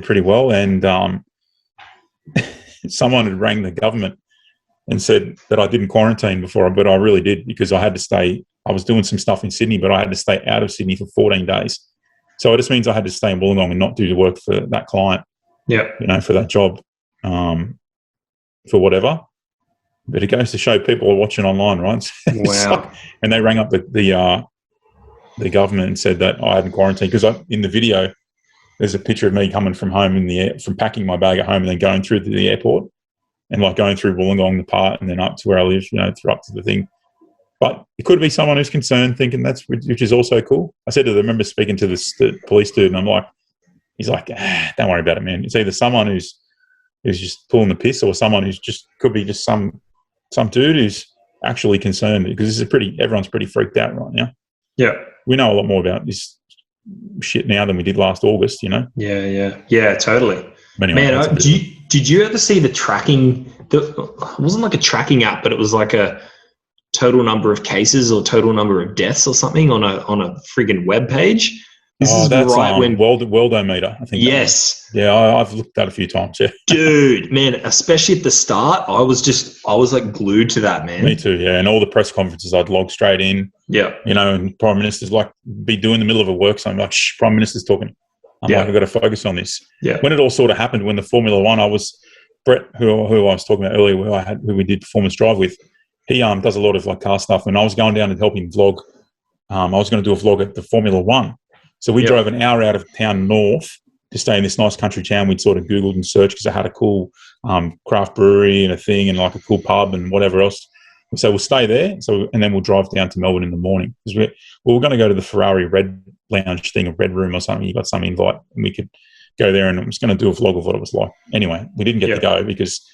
pretty well. And someone had rang the government and said that I didn't quarantine before, but I really did, because I had to stay. I was doing some stuff in Sydney, but I had to stay out of Sydney for 14 days. So it just means I had to stay in Wollongong and not do the work for that client. Yeah. For that job, for whatever. But it goes to show people are watching online, right? Wow. And they rang up the government and said that I hadn't quarantined, because in the video there's a picture of me coming from home from packing my bag at home and then going through to the airport and like going through Wollongong, the part, and then up to where I live, through up to the thing. But it could be someone who's concerned, thinking which is also cool. I said to them, I remember speaking to the police dude, and I'm like, he's like, don't worry about it, man. It's either someone who's just pulling the piss, or someone who's could be just some dude who's actually concerned, because everyone's pretty freaked out right now. Yeah. We know a lot more about this shit now than we did last August, Yeah, totally. But anyway, man, did you ever see the tracking? It wasn't like a tracking app, but it was like a total number of cases or total number of deaths or something on a friggin' web page. That's right when Worldometer, I think. Yes. Yeah, I've looked at it a few times. Yeah. Dude, man, especially at the start, I was like glued to that, man. Me too. Yeah, and all the press conferences, I'd log straight in. Yeah. And Prime Minister's like be doing in the middle of a work, so I'm like, shh, Prime Minister's talking. I'm like, I've got to focus on this. Yeah. When it all sort of happened, when the Formula One, I was Brett, who I was talking about earlier, who we did performance drive with. He does a lot of like car stuff, and I was going down and help him vlog. I was going to do a vlog at the Formula One. So we drove an hour out of town north to stay in this nice country town. We'd sort of Googled and searched because I had a cool craft brewery and a thing and like a cool pub and whatever else. And so we'll stay there. And then we'll drive down to Melbourne in the morning. Because we were going to go to the Ferrari Red Lounge thing, a Red Room or something. You got some invite and we could go there, and I was going to do a vlog of what it was like. Anyway, we didn't get to go because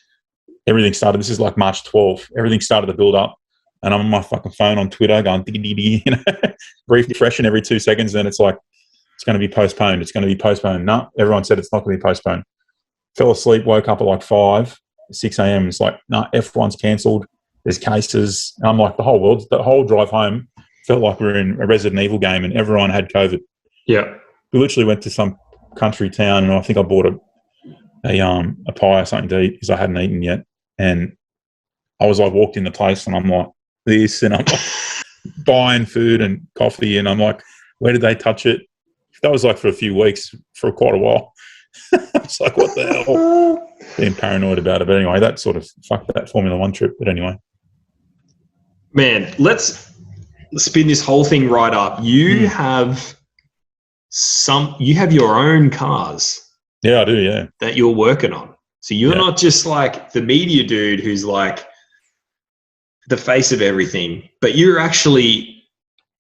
everything started. This is like March 12th. Everything started to build up. And I'm on my fucking phone on Twitter going, refreshing every 2 seconds. And it's like, it's going to be postponed. It's going to be postponed. No, everyone said it's not going to be postponed. Fell asleep, woke up at like 6 a.m. It's like, no, F1's cancelled. There's cases. And I'm like, the whole drive home felt like we were in a Resident Evil game and everyone had COVID. Yeah. We literally went to some country town, and I think I bought a pie or something to eat because I hadn't eaten yet. And I was like, walked in the place and I'm like, this, and I'm like buying food and coffee, and I'm like, where did they touch it? That was like for a few weeks, for quite a while. It's like, what the hell? Being paranoid about it. But anyway, that sort of fucked that Formula One trip. But anyway. Man, let's spin this whole thing right up. You have your own cars. Yeah, I do, yeah. That you're working on. So you're not just like the media dude who's like the face of everything, but you're actually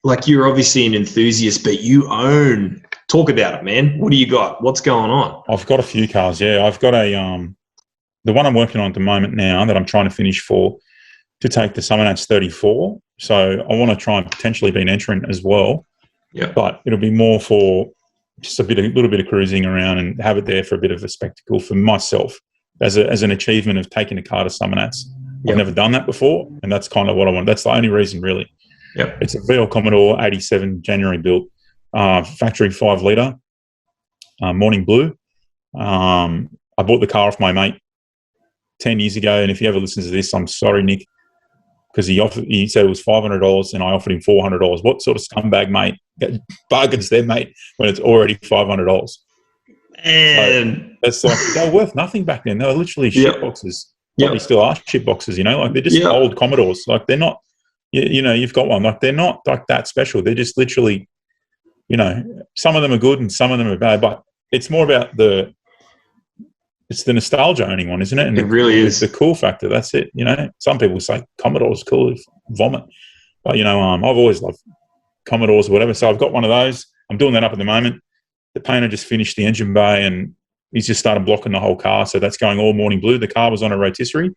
like, you're obviously an enthusiast, but you own. Talk about it, man. What do you got? What's going on? I've got a few cars, yeah. I've got the one I'm working on at the moment now that I'm trying to finish to take the Summonats 34. So I want to try and potentially be an entrant as well. Yeah. But it'll be more for just a little bit of cruising around and have it there for a bit of a spectacle for myself as an achievement of taking a car to Summonats. I've never done that before, and that's kind of what I want. That's the only reason, really. Yep. It's a VL Commodore 87 January built, factory 5 litre, morning blue. I bought the car off my mate 10 years ago, and if he ever listens to this, I'm sorry, Nick, because he said it was $500 and I offered him $400. What sort of scumbag mate bargains there, mate, when it's already $500? And that's like, they were worth nothing back then. They were literally shit boxes. Probably still are shit boxes, like they're just old Commodores. Like they're not, you've got one. Like they're not like that special. They're just literally, some of them are good and some of them are bad, but it's more about it's the nostalgia owning one, isn't it? And it really is the cool factor. That's it. Some people say Commodore's cool, vomit, but I've always loved Commodores or whatever. So I've got one of those. I'm doing that up at the moment. The painter just finished the engine bay and he's just started blocking the whole car. So that's going all morning blue. The car was on a rotisserie.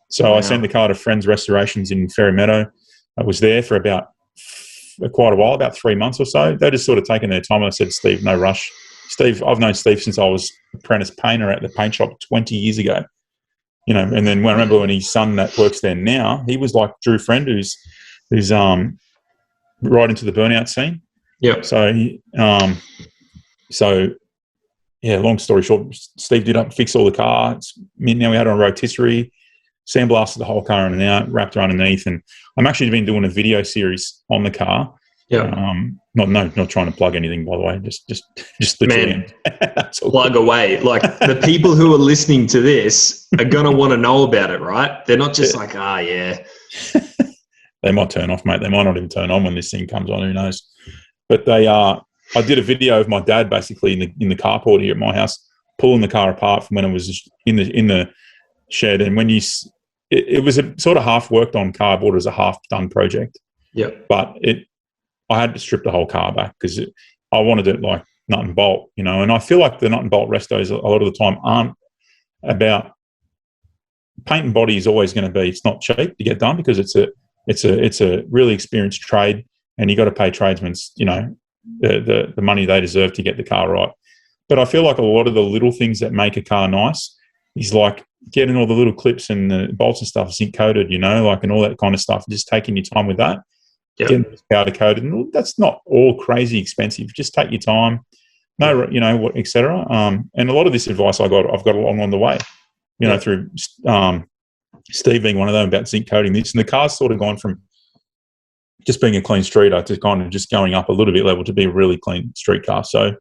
So I sent the car to Friends Restorations in Ferry Meadow. I was there for about Friends Restorations in Ferry Meadow. I was there for about quite a while, about 3 months or so. They're just sort of taking their time. I said, Steve, no rush. Steve, I've known Steve since I was apprentice painter at the paint shop 20 years ago. And then I remember when his son that works there now, he was like Drew Friend, who's right into the burnout scene. Yep. Long story short, Steve did fix all the car. Now we had it on rotisserie, sandblasted the whole car in and out, wrapped her underneath. And I'm actually been doing a video series on the car. Yeah. Not trying to plug anything, by the way. Just literally. Plug away. Like, the people who are listening to this are gonna want to know about it, right? They're not just like, yeah. They might turn off, mate. They might not even turn on when this thing comes on. Who knows? But I did a video of my dad basically in the carport here at my house, pulling the car apart from when it was in the shed. And when it was a sort of half worked on car, bought it as a half done project. Yeah. But I had to strip the whole car back because I wanted it like nut and bolt, And I feel like the nut and bolt restos a lot of the time aren't about paint and body. Is always going to be. It's not cheap to get done because it's a really experienced trade, and you got to pay tradesmen, the money they deserve to get the car right. But I feel like a lot of the little things that make a car nice is like getting all the little clips and the bolts and stuff zinc coated, and all that kind of stuff. Just taking your time with that. Yep. Getting powder coated, and that's not all crazy expensive. Just take your time, etc. And a lot of this advice I've got along the way, through Steve being one of them about zinc coating this, and the car's sort of gone from just being a clean streeter to kind of just going up a little bit level to be a really clean street car. So,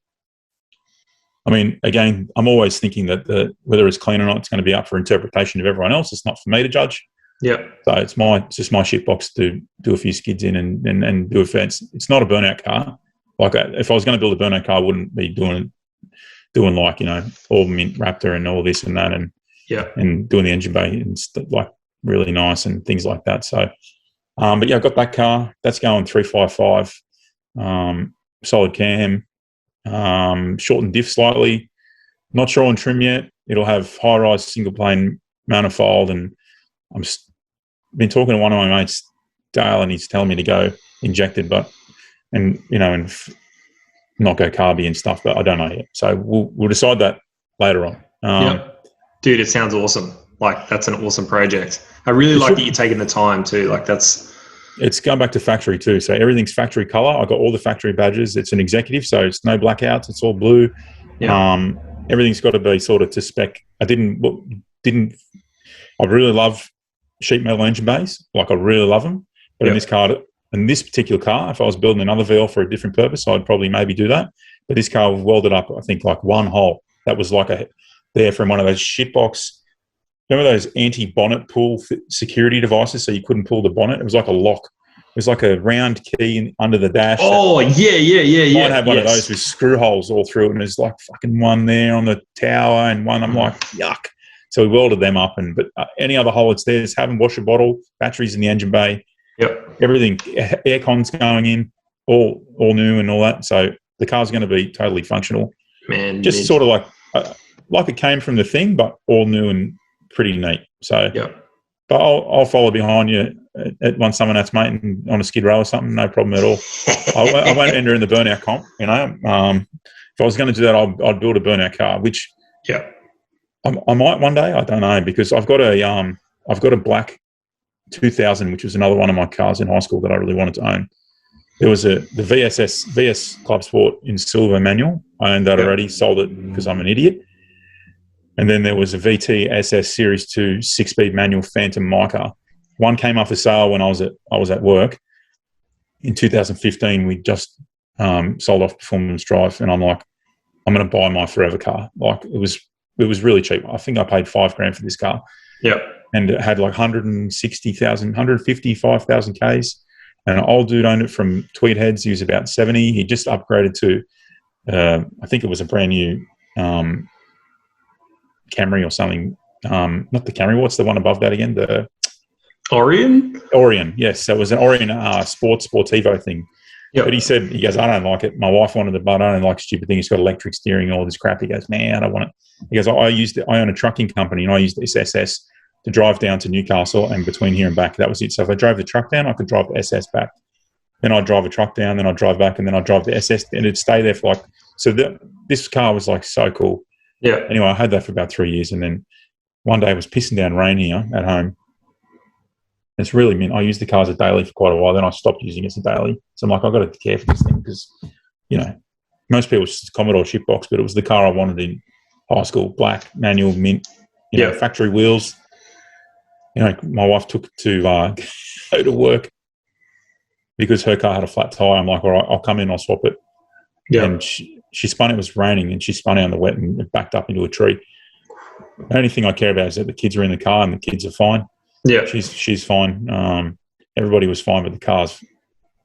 I mean, again, I'm always thinking that whether it's clean or not, it's going to be up for interpretation of everyone else. It's not for me to judge. Yeah. So it's just my shit box to do a few skids in and do a fence. It's not a burnout car. Like, if I was going to build a burnout car, I wouldn't be doing like, all mint Raptor and all this and that, and doing the engine bay and like really nice and things like that. So, but I've got that car. That's going 355, solid cam, shortened diff slightly. Not sure on trim yet. It'll have high-rise single plane manifold, and I'm been talking to one of my mates, Dale, and he's telling me to go injected, and not go carby and stuff, but I don't know yet. So we'll decide that later on. Dude, it sounds awesome. Like, that's an awesome project. I really like that you're taking the time too. Like, it's going back to factory too. So everything's factory color. I got all the factory badges. It's an executive, so it's no blackouts. It's all blue. Yeah. Everything's got to be sort of to spec. I really love sheet metal engine bays. Like, I really love them. But in this particular car, if I was building another VL for a different purpose, I'd probably maybe do that. But this car welded up, I think, like one hole. That was like there from one of those shitbox. Remember those anti-bonnet pull security devices, so you couldn't pull the bonnet? It was like a lock. It was like a round key under the dash. Oh, yeah. I had one of those with screw holes all through it, and there's like fucking one there on the tower and one. I'm like, yuck. So we welded them up, but any other hole it's there, just have them wash a bottle, batteries in the engine bay. Yep. Everything, aircon's going in, all new and all that. So the car's going to be totally functional. Man, just sort of like it came from the thing, but all new and pretty neat. So, but I'll follow behind you once someone that's mate on a skid row or something. No problem at all. I won't enter in the burnout comp. If I was going to do that, I'd build a burnout car, which I might one day. I don't know, because I've got a black 2000, which was another one of my cars in high school that I really wanted to own. There was the VS Club Sport in silver manual. I owned that already, sold it because I'm an idiot. And then there was a VT SS Series 2 6-speed manual Phantom Mica. One came up for sale when I was at work in 2015. We just sold off Performance Drive, and I'm like, I'm going to buy my forever car. Like, it was really cheap. I think I paid $5,000 for this car. Yep. And it had like 155,000 Ks. And an old dude owned it from Tweed Heads. He was about 70. He just upgraded to, I think it was a brand new Camry or something. Not the Camry. What's the one above that again? The Orion? Orion, yes. So it was an Orion Sportivo thing. Yep. But he goes, I don't like it. My wife wanted it, but I don't like stupid thing. It's got electric steering and all this crap. He goes, man, I don't want it. He goes, I own a trucking company and I use this SS. to drive down to Newcastle and between here and back. That was it. So if I drove the truck down, I could drive the SS back. Then I'd drive a truck down, then I'd drive back, and then I'd drive the SS, and it'd stay there for like, so this car was like so cool. Yeah. Anyway, I had that for about 3 years, and then one day it was pissing down rain here at home. It's really meant I used the car as a daily for quite a while, then I stopped using it as a daily. So I'm like, I've got to care for this thing because, you know, most people it's just a Commodore shitbox, but it was the car I wanted in high school, black, manual, mint, you know, factory wheels. You know, my wife took it to go to work because her car had a flat tire. I'm like, all right, I'll come in, I'll swap it. Yeah. And she spun, it was raining, and she spun out in the wet and it backed up into a tree. The only thing I care about is that the kids are in the car and the kids are fine. Yeah. She's fine. Everybody was fine, but the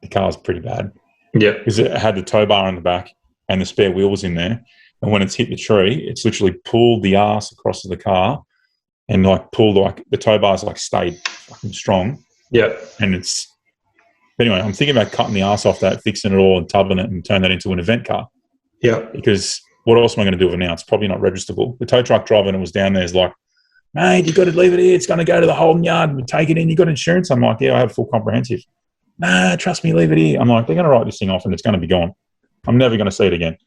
car's pretty bad. Yeah. Because it had the tow bar in the back and the spare wheel was in there. And when it's hit the tree, it's literally pulled the arse across to the car and like pulled like the tow bar's like stayed fucking strong. Yeah. And it's anyway, I'm thinking about cutting the arse off that, fixing it all and tubbing it and turn that into an event car. Yeah. Because what else am I going to do with it now? It's probably not registerable. The tow truck driver that was down there is like, mate, you got to leave it here. It's going to go to the holding yard and take it in. You got insurance? I'm like, yeah, I have full comprehensive. Nah, trust me, leave it here. I'm like, they're going to write this thing off and it's going to be gone. I'm never going to see it again.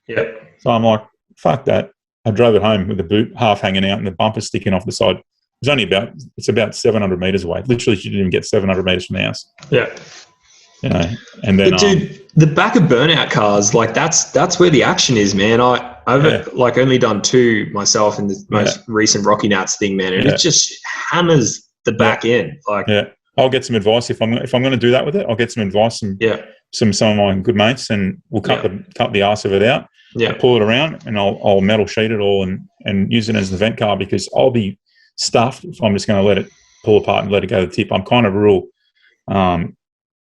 Yeah. So I'm like, fuck that. I drove it home with the boot half hanging out and the bumper sticking off the side. It's about 700 metres away. Literally, you didn't even get 700 metres from the house. Yeah. You know, and then, but dude, the back of burnout cars, like that's where the action is, man. I've like only done 2 myself in the most recent Rocky Nats thing, man, and it just hammers the back end. Like, I'll get some advice if I'm going to do that with it. I'll get some advice from some of my good mates, and we'll cut the arse of it out. Yeah, I'll pull it around, and I'll metal sheet it all and use it as an event car because I'll be stuffed if I'm just going to let it pull apart and let it go to the tip. I'm kind of real.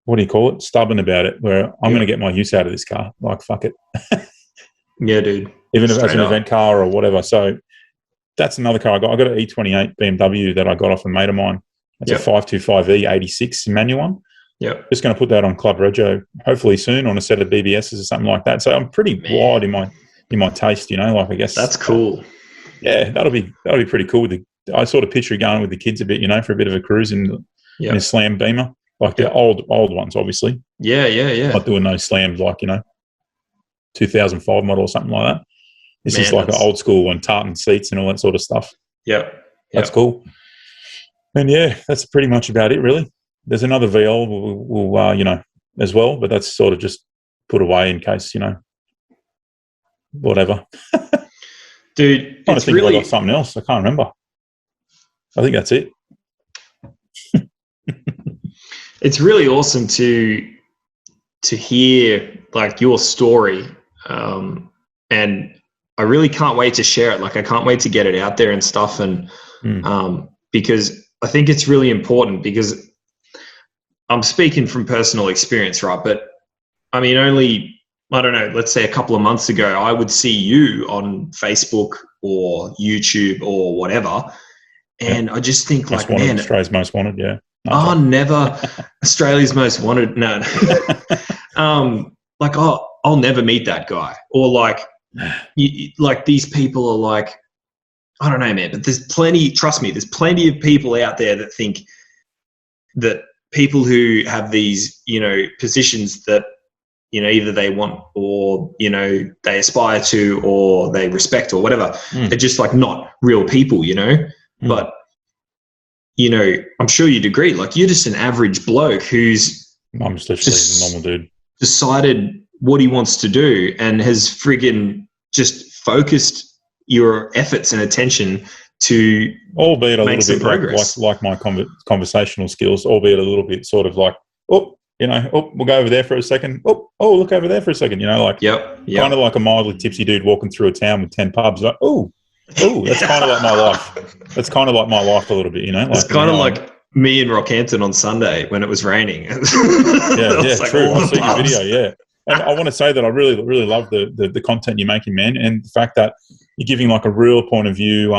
What do you call it? Stubborn about it, where I'm going to get my use out of this car. Like, fuck it. Yeah, dude. Even if it's an event car or whatever. So that's another car I got. I got an E28 BMW that I got off a mate of mine. It's a 525E 86 manual one. Yeah. Just going to put that on Club Rego hopefully soon on a set of BBSs or something like that. So I'm pretty wide in my taste, you know, like I guess. That's cool. Yeah, that'll be pretty cool. I sort of picture going with the kids a bit, you know, for a bit of a cruise in a Slam Beamer. Like the old ones, obviously. Yeah. Not doing those slams like, you know, 2005 model or something like that. This is like an old school one, tartan seats and all that sort of stuff. Yeah. That's cool. And that's pretty much about it, really. There's another VL we'll you know, as well, but that's sort of just put away in case, you know, whatever. Dude, I think I got something else. I can't remember. I think that's it. It's really awesome to hear like your story, and I really can't wait to share it. Like, I can't wait to get it out there and stuff, and because I think it's really important, because I'm speaking from personal experience, right? But I mean, I don't know, let's say a couple of months ago, I would see you on Facebook or YouTube or whatever, and I just think Most like, wanted, man, Australia's Most Wanted, yeah. Never Australia's Most Wanted. No. Like, I'll never meet that guy. Or like, like these people are like, I don't know, man, but trust me, there's plenty of people out there that think that people who have these, you know, positions that, you know, either they want or, you know, they aspire to or they respect or whatever, they're just like not real people, you know? But you know, I'm sure you'd agree. Like, you're just an average bloke who's I'm just literally a normal dude. Decided what he wants to do and has friggin' just focused your efforts and attention to albeit a make little bit progress. like my conversational skills, albeit a little bit sort of like, we'll go over there for a second. Look over there for a second. You know, like kind of like a mildly tipsy dude walking through a town with 10 pubs. Like, that's kind of like my life. That's kind of like my life a little bit, you know. Like, it's kind of like me in Rockhampton on Sunday when it was raining. True. I see your video, yeah. And I want to say that I really, really love the content you're making, man, and the fact that you're giving like a real point of view.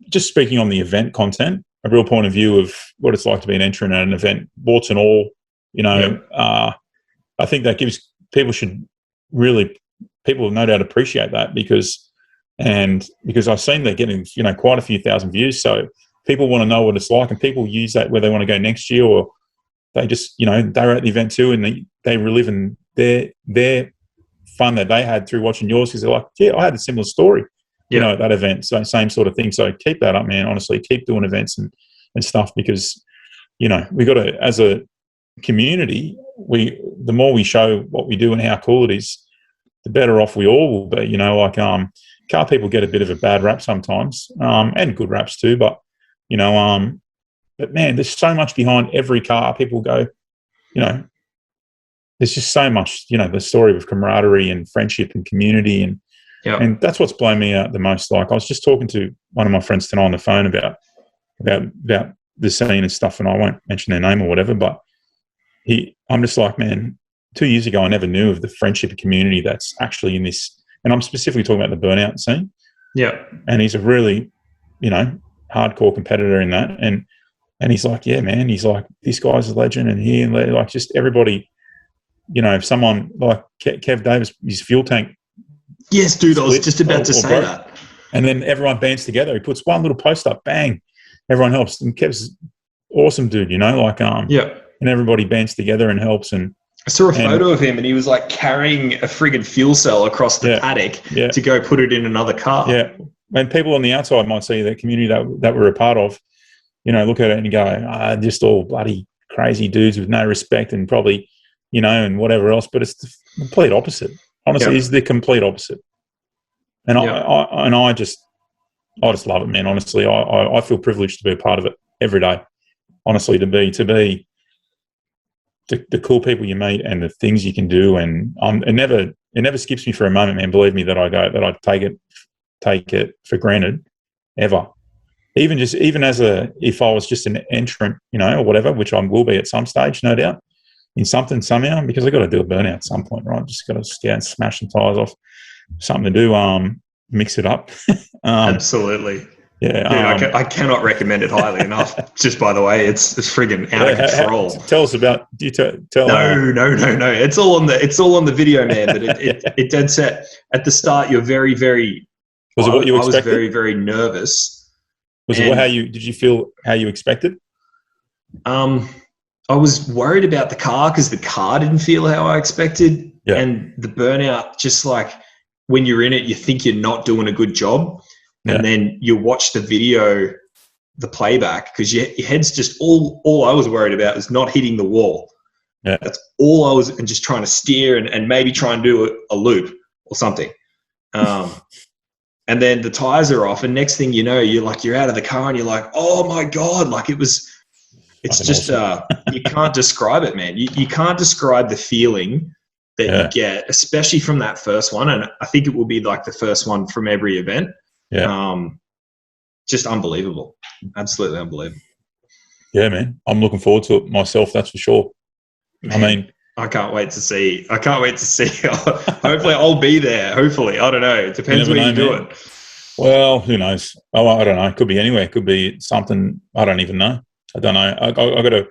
Just speaking on the event content, a real point of view of what it's like to be an entrant at an event, warts and all. You know, I think that gives people will no doubt appreciate that, because And because I've seen they're getting, quite a few thousand views. So people want to know what it's like, and people use that where they want to go next year, or they just, they were at the event too, and they relive in their fun that they had through watching yours, because they're like, yeah, I had a similar story, at that event. So same sort of thing. So keep that up, man. Honestly, keep doing events and stuff, because, we got to, as a community, the more we show what we do and how cool it is, the better off we all will be. Car people get a bit of a bad rap sometimes, and good raps too, but but man, there's so much behind every car. People go, there's just so much, the story of camaraderie and friendship and community, and that's what's blown me out the most. Like, I was just talking to one of my friends tonight on the phone about the scene and stuff, and I won't mention their name or whatever, but I'm just like, man, 2 years ago I never knew of the friendship and community that's actually in this, and I'm specifically talking about the burnout scene. Yeah. And he's a really, hardcore competitor in that, and he's like, yeah, man, he's like, this guy's a legend, and like, just everybody, if someone like Kev Davis, his fuel tank. Yes, dude, I was just about to say that. And then everyone bands together. He puts one little post up, bang, everyone helps. And Kev's awesome dude, and everybody bands together and helps. And I saw a photo of him, and he was like carrying a friggin' fuel cell across the paddock to go put it in another car. Yeah. And people on the outside might see that community that we're a part of, look at it and go, just all bloody crazy dudes with no respect and probably, and whatever else. But it's the complete opposite. Honestly, it's the complete opposite. And I just love it, man. Honestly, I feel privileged to be a part of it every day. Honestly, to be the cool people you meet and the things you can do, and it never skips me for a moment, man. Believe me, that I take it for granted ever. Even as if I was just an entrant, or whatever, which I will be at some stage, no doubt, in something somehow, because I got to do a burnout at some point, right? Just got to scout and smash some tires off, something to do, mix it up. Absolutely. Yeah, dude, I cannot recommend it highly enough. Just by the way, it's friggin' out of control. Tell us about. Do you tell? No. It's all on the video, man. But it dead set at the start. You're very, very. Was it what you expected? I was very, very nervous. Was it did you feel how you expected? I was worried about the car because the car didn't feel how I expected, and the burnout. Just like when you're in it, you think you're not doing a good job. And then you watch the video, the playback, because your head's just all I was worried about was not hitting the wall. Yeah. That's all I was, and just trying to steer and maybe try and do a loop or something. And then the tires are off, and next thing you know, you're out of the car and you're like, oh my God, like it's just, you can't describe it, man. You can't describe the feeling that you get, especially from that first one. And I think it will be like the first one from every event. Yeah. Just unbelievable. Absolutely unbelievable. Yeah, man. I'm looking forward to it myself, that's for sure. Man, I mean, I can't wait to see. Hopefully I'll be there. Hopefully. I don't know. It depends where you do it. Well, who knows? Oh, I don't know. It could be anywhere. It could be something. I don't even know. I don't know. I got to,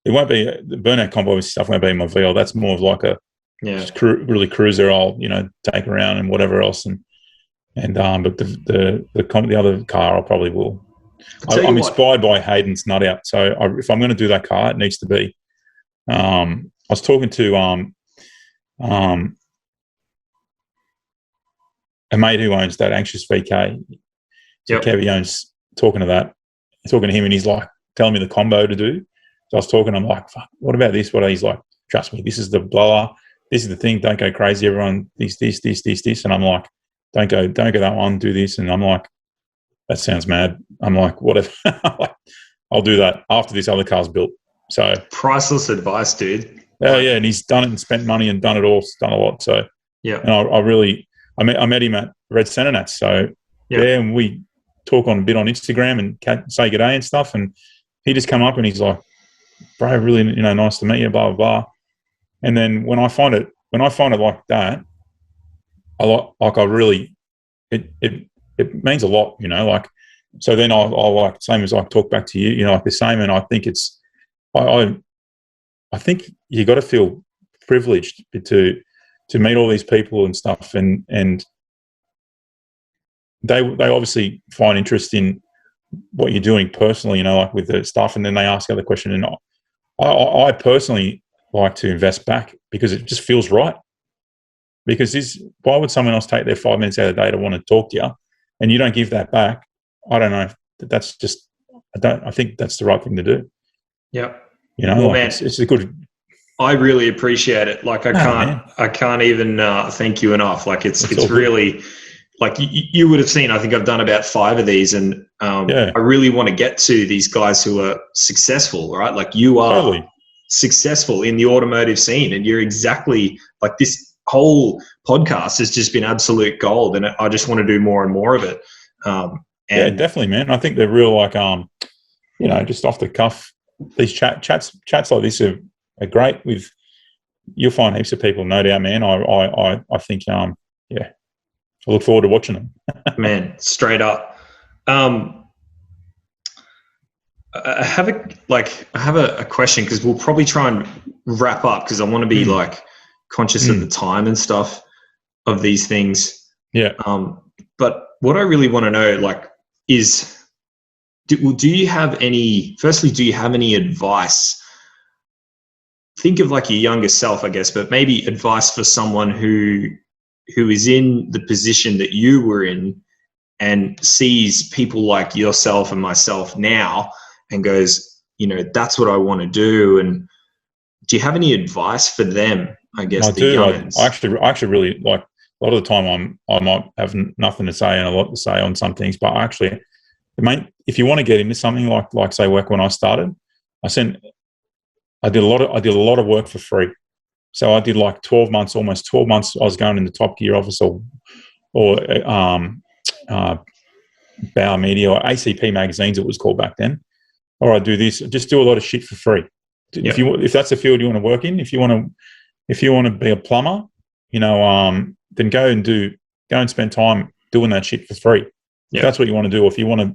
it won't be, the burnout combo stuff won't be in my VL. That's more of like a really cruiser. I'll, take around and whatever else. But the other car I probably will. I'm inspired by Hayden's nut out. So if I'm going to do that car, it needs to be. I was talking to a mate who owns that Anxious VK. So Kevy owns, talking to him, and he's like telling me the combo to do. So I was talking, I'm like, fuck, what about this? He's like, trust me, this is the blower. This is the thing. Don't go crazy. Everyone, this. And I'm like, don't go that one, do this. And I'm like, that sounds mad. I'm like, whatever. I'll do that after this other car's built. So priceless advice, dude. Yeah, and he's done it and spent money and done it all, done a lot. So and I met him at Red Centre Nats. So and we talk on a bit on Instagram and say good day and stuff. And he just come up and he's like, bro, really, nice to meet you, blah, blah, blah. And then when I find it like that, it means a lot, like, so then I'll like, same as I talk back to you, like the same. And I think I think you got to feel privileged to meet all these people and stuff. And they obviously find interest in what you're doing personally, you know, like with the stuff, and then they ask other questions. And I personally like to invest back because it just feels right. Because why would someone else take their 5 minutes out of the day to want to talk to you, and you don't give that back? I don't know. That's just, I think that's the right thing to do. Yeah. You know, well, like man, it's a good. I really appreciate it. Like I can't even thank you enough. Like it's really good. Like you would have seen, I think I've done about 5 of these, and I really want to get to these guys who are successful, right? Like you are successful in the automotive scene, and you're exactly like this whole podcast has just been absolute gold, and I just want to do more and more of it. Yeah, definitely, man. I think they're real, like, you know, just off the cuff. These chats like this are great. You'll find heaps of people, no doubt, man. I think, yeah, I look forward to watching them. Man, straight up. I have a question, because we'll probably try and wrap up, because I want to be like conscious of the time and stuff of these things. Yeah. But what I really want to know, like, is do you have any advice? Think of like your younger self, I guess, but maybe advice for someone who is in the position that you were in and sees people like yourself and myself now and goes, you know, that's what I want to do. And do you have any advice for them? I guess I do. I actually really, like, a lot of the time I might have nothing to say and a lot to say on some things, but actually, if you want to get into something like say work, when I started, I did a lot of work for free. So I did like 12 months, almost 12 months. I was going in the Top Gear office or Bauer Media or ACP magazines, it was called back then. Or I do this, just do a lot of shit for free. Yep. If that's the field you want to work in, if you want to be a plumber, you know, then go and spend time doing that shit for free. Yep. If that's what you want to do. If you want to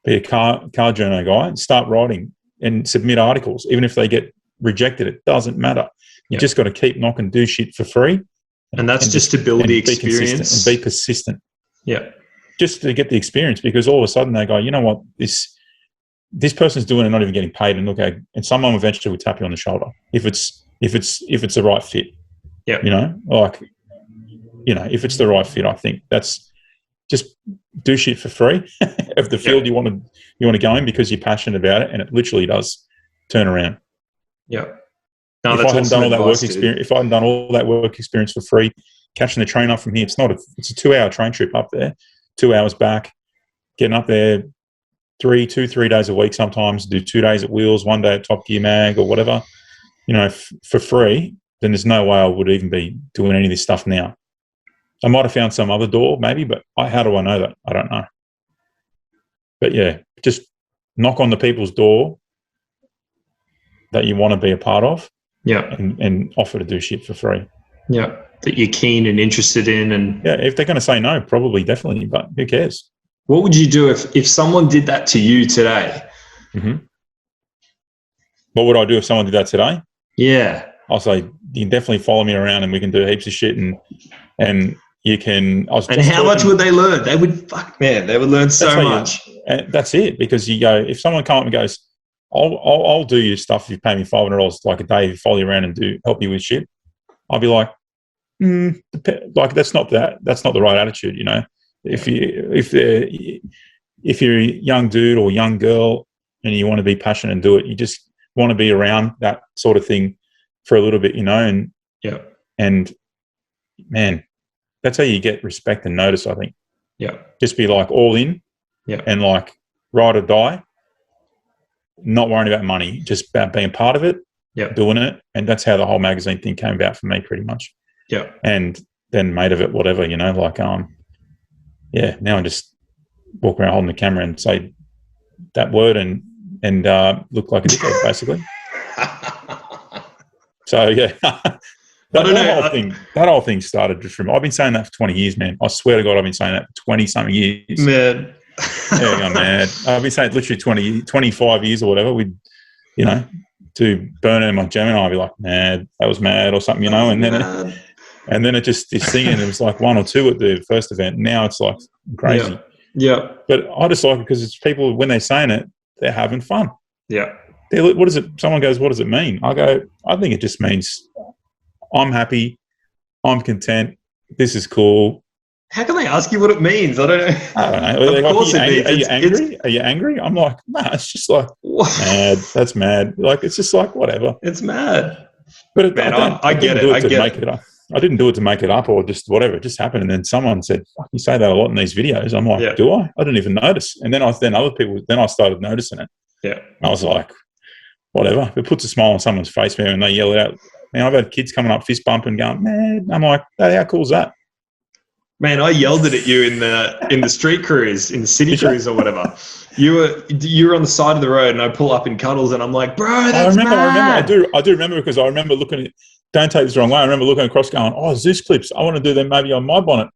be a car journo guy, start writing and submit articles, even if they get rejected, it doesn't matter. You just got to keep knocking, do shit for free. And that's just to build the experience. And be persistent. Yeah. Just to get the experience, because all of a sudden they go, you know what, this person's doing it, not even getting paid, and someone eventually will tap you on the shoulder if it's the right fit. Yeah. You know, like, you know, if it's the right fit, I think that's just do shit for free of the field you want to go in, because you're passionate about it, and it literally does turn around. Yeah. No, if I hadn't done all that work experience, if I hadn't done all that work experience for free, catching the train up from here, it's a 2-hour train trip up there, 2 hours back, getting up there 3 days a week sometimes, do 2 days at Wheels, 1 day at Top Gear Mag or whatever, you know, for free, then there's no way I would even be doing any of this stuff now. I might have found some other door maybe, but how do I know that? I don't know. But yeah, just knock on the people's door that you want to be a part of. Yeah. And offer to do shit for free. Yeah. That you're keen and interested in. And yeah, if they're going to say no, probably, definitely, but who cares? What would you do if someone did that to you today? Mm-hmm. What would I do if someone did that today? Yeah. I'll say, you can definitely follow me around and we can do heaps of shit, and you can. And how much would they learn? They would learn so much. That's it, because you go, if someone come up and goes, I'll do your stuff if you pay me $500 like a day, follow you around and help you with shit, I'll be like, like that's not the right attitude, you know. If you're a young dude or young girl and you want to be passionate and do it, you just want to be around that sort of thing for a little bit, you know. And man, that's how you get respect and notice, I think. Yeah. Just be like all in. Yeah. And like ride or die. Not worrying about money, just about being part of it, doing it. And that's how the whole magazine thing came about for me, pretty much. Yeah. And then made of it whatever, you know, like, now I just walk around holding the camera and say that word and look like a dickhead, basically. So, yeah. That whole thing started just from, I've been saying that for 20 years, man. I swear to God, I've been saying that for 20-something years. Man. Yeah, I'm mad. I've been saying literally 25 years or whatever. We'd, you know, do Burnout in my Gemini, I'd be like, mad, that was mad or something, you know, and then it just, this thing, and it was like 1 or 2 at the first event. Now it's like crazy. Yeah. But I just like it because it's people, when they're saying it, they're having fun. Yeah. What does it? Someone goes, what does it mean? I go, I think it just means I'm happy, I'm content, this is cool. How can they ask you what it means? I don't know. I don't know. Of Like, course it means. are you angry? Are you angry? I'm like, nah, it's just like mad. That's mad. Like, it's just like whatever. It's mad. But Man, I get didn't it. do I it to get make it. it up. I didn't do it to make it up or just whatever. It just happened. And then someone said, fuck, you say that a lot in these videos. I'm like, Yeah. do I? I didn't even notice. And then I started noticing it. Yeah. I was like, whatever. It puts a smile on someone's face, man, and they yell it out. Man, I've had kids coming up fist bumping going, man. I'm like, hey, how cool is that? Man, I yelled it at you in the street cruise, in the city cruise or whatever. You were on the side of the road, and I pull up in cuddles, and I'm like, bro, that's mad. I do remember because I remember looking at. Don't take this the wrong way. I remember looking across, going, "Oh, Zeus clips. I want to do them maybe on my bonnet."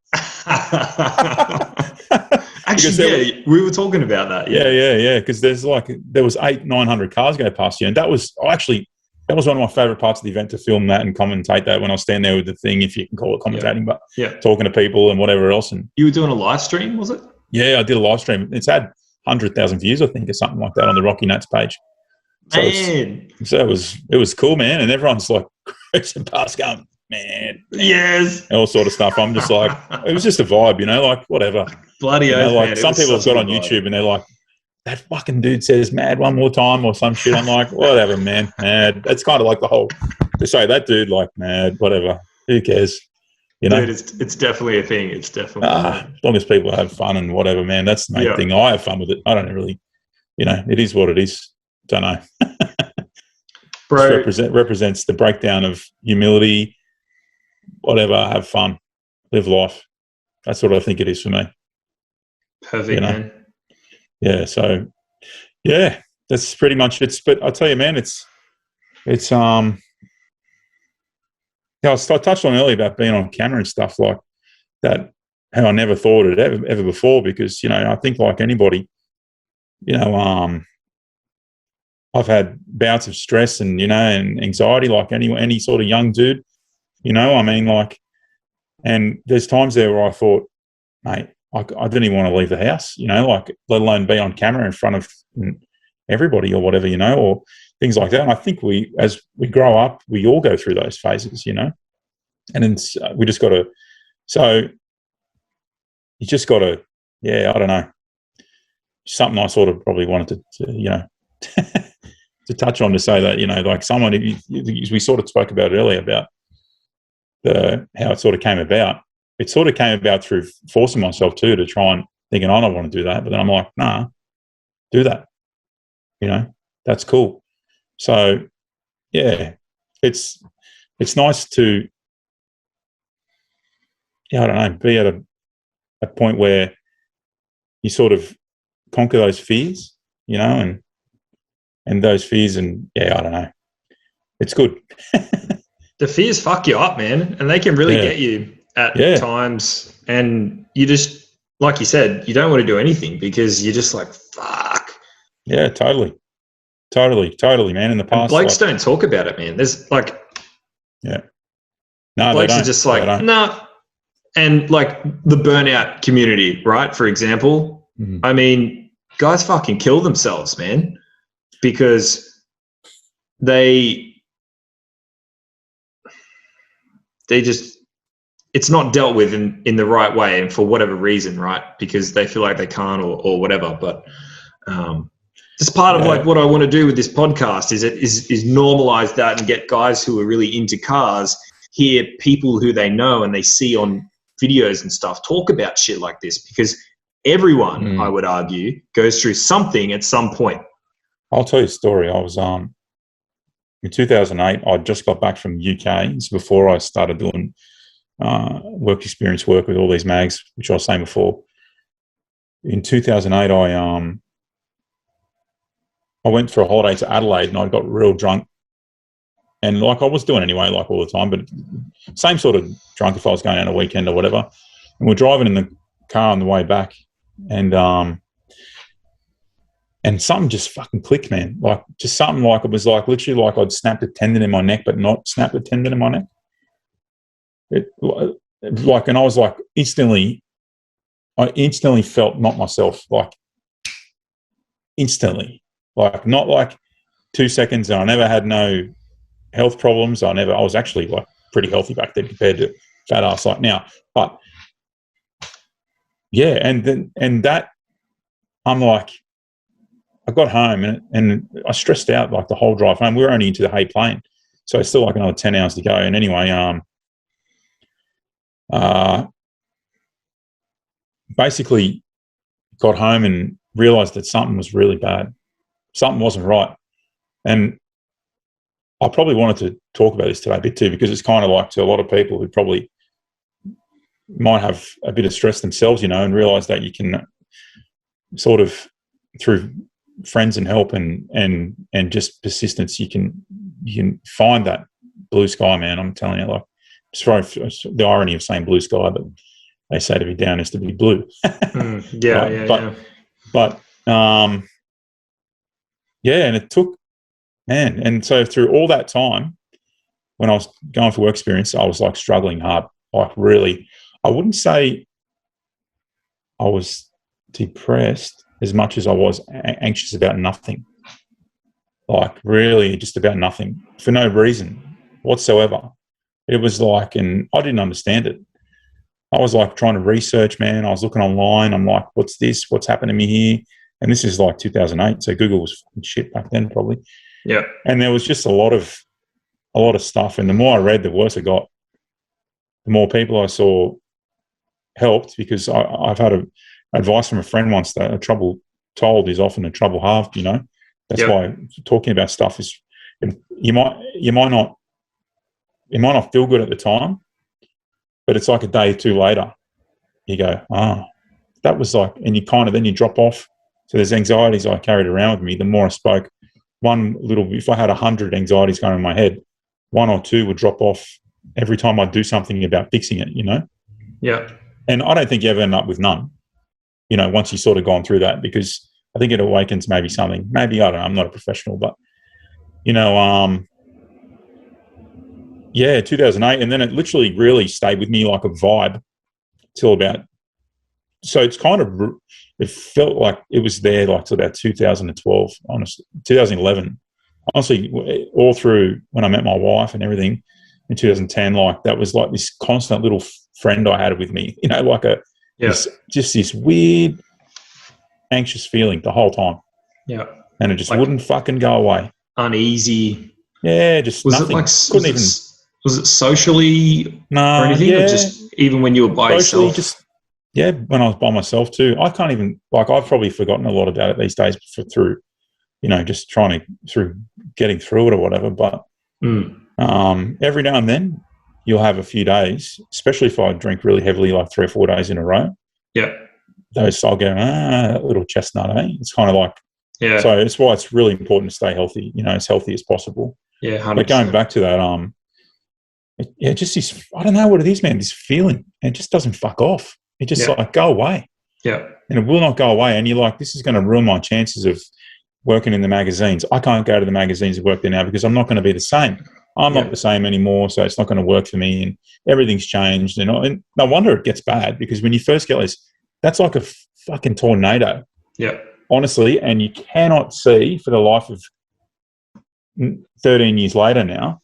Actually, we were talking about that. Yeah. Because there was 800-900 cars go past you, and that was one of my favourite parts of the event, to film that and commentate that when I was standing there with the thing, if you can call it commentating, but talking to people and whatever else. And you were doing a live stream, was it? Yeah, I did a live stream. It's had 100,000 views, I think, or something like that on the Rocky Nats page. So it was cool, man, and everyone's like cruising past, going, man, yes, all sort of stuff. I'm just like, it was just a vibe, like whatever. Bloody oath, like man. some people have got on YouTube and they're like, that fucking dude says mad one more time or some shit. I'm like, whatever, man, mad. That's kind of like the whole, to say that dude like mad, whatever. Who cares? Dude, it's definitely a thing. It's definitely as long as people have fun and whatever, man. That's the main thing. I have fun with it. I don't really, it is what it is. Don't know. Bro, represents the breakdown of humility, whatever. Have fun, live life. That's what I think it is for me. Perfect, man. Yeah. So, yeah, that's pretty much it. But I tell you, man, I touched on earlier about being on camera and stuff like that. How I never thought it ever before, because I think like anybody, I've had bouts of stress and and anxiety like any sort of young dude. I mean, like, and there's times there where I thought, mate, I didn't even want to leave the house, like, let alone be on camera in front of everybody or whatever, or things like that. And I think as we grow up, we all go through those phases, and then we just got to. So you just got to, I don't know, something I sort of probably wanted to to touch on, to say that, like someone, we sort of spoke about it earlier about how it sort of came about. It sort of came about through forcing myself to try and thinking, I don't want to do that. But then I'm like, nah, do that. That's cool. So, yeah, it's nice to, I don't know, be at a point where you sort of conquer those fears, and those fears, and I don't know. It's good. The fears fuck you up, man, and they can really get you at times. And you just, like you said, you don't want to do anything because you're just like, fuck. Yeah, totally, man. In the past, and blokes don't talk about it, man. There's like, no, blokes are just like, nah. And like the burnout community, right? For example, I mean, guys fucking kill themselves, man, because they just, it's not dealt with in the right way, and for whatever reason, right? Because they feel like they can't or whatever. But it's part of like what I want to do with this podcast is normalize that and get guys who are really into cars, hear people who they know and they see on videos and stuff talk about shit like this, because everyone, I would argue, goes through something at some point. I'll tell you a story. I was in 2008. I just got back from the UK. It's before I started doing work experience work with all these mags, which I was saying before. In 2008, I went for a holiday to Adelaide, and I got real drunk. And like I was doing anyway, like all the time, but same sort of drunk if I was going out on a weekend or whatever. And we're driving in the car on the way back, and something just fucking clicked, man. Like just something, like it was like literally like I'd snapped a tendon in my neck, but not snapped a tendon in my neck. And I was like instantly I instantly felt not myself, like instantly, like not like 2 seconds. And I never had no health problems. I was actually like pretty healthy back then compared to fat ass like now. But yeah, and that I'm like, I got home and I stressed out like the whole drive home. We were only into the Hay Plain, so it's still like another 10 hours to go. And anyway, basically got home and realised that something was really bad. Something wasn't right. And I probably wanted to talk about this today a bit too, because it's kind of like to a lot of people who probably might have a bit of stress themselves, you know, and realise that you can sort of, through friends and help and just persistence, you can find that blue sky, man. I'm telling you, like, sorry for the irony of saying blue sky, but they say to be down is to be blue. But and it took, man. And so through all that time, when I was going for work experience, I was like struggling hard, like really. I wouldn't say I was depressed as much as I was anxious about nothing, like really just about nothing for no reason whatsoever. It was like, and I didn't understand it. I was like trying to research, man. I was looking online. I'm like, what's this? What's happened to me here? And this is like 2008. So Google was shit back then probably. Yeah. And there was just a lot of stuff. And the more I read, the worse it got. The more people I saw helped, because I've had advice from a friend once that a trouble told is often a trouble halved, you know. That's why talking about stuff is, you might not feel good at the time, but it's like a day or two later, you go, that was like, and you kind of, then you drop off. So there's anxieties I carried around with me. The more I spoke, if I had 100 anxieties going in my head, 1 or 2 would drop off every time I do something about fixing it, you know? Yeah. And I don't think you ever end up with none, you know, once you've sort of gone through that, because I think it awakens maybe something. Maybe, I don't know, I'm not a professional, but, you know, 2008. And then it literally really stayed with me like a vibe till about, so it's kind of, it felt like it was there like till about 2012, honestly, 2011. Honestly, all through when I met my wife and everything in 2010, like that was like this constant little friend I had with me, you know, like this weird anxious feeling the whole time. Yeah. And it just like, wouldn't fucking go away. Uneasy. Yeah, just was nothing. Was it socially or anything? Or just even when you were by socially, yourself? When I was by myself too. I can't even, like, I've probably forgotten a lot about it these days through, you know, just through getting through it or whatever. But every now and then you'll have a few days, especially if I drink really heavily, like 3 or 4 days in a row. Yeah. I'll go, that little chestnut, eh? It's kind of like, yeah. So it's why it's really important to stay healthy, you know, as healthy as possible. Yeah, 100%. But going back to that, just this, I don't know what it is, man, this feeling, it just doesn't fuck off. It just like, go away. Yeah. And it will not go away. And you're like, this is going to ruin my chances of working in the magazines. I can't go to the magazines and work there now because I'm not going to be the same. I'm not the same anymore, so it's not going to work for me. And everything's changed. And no wonder it gets bad, because when you first get this, that's like a fucking tornado. Yeah. Honestly, and you cannot see for the life of 13 years later now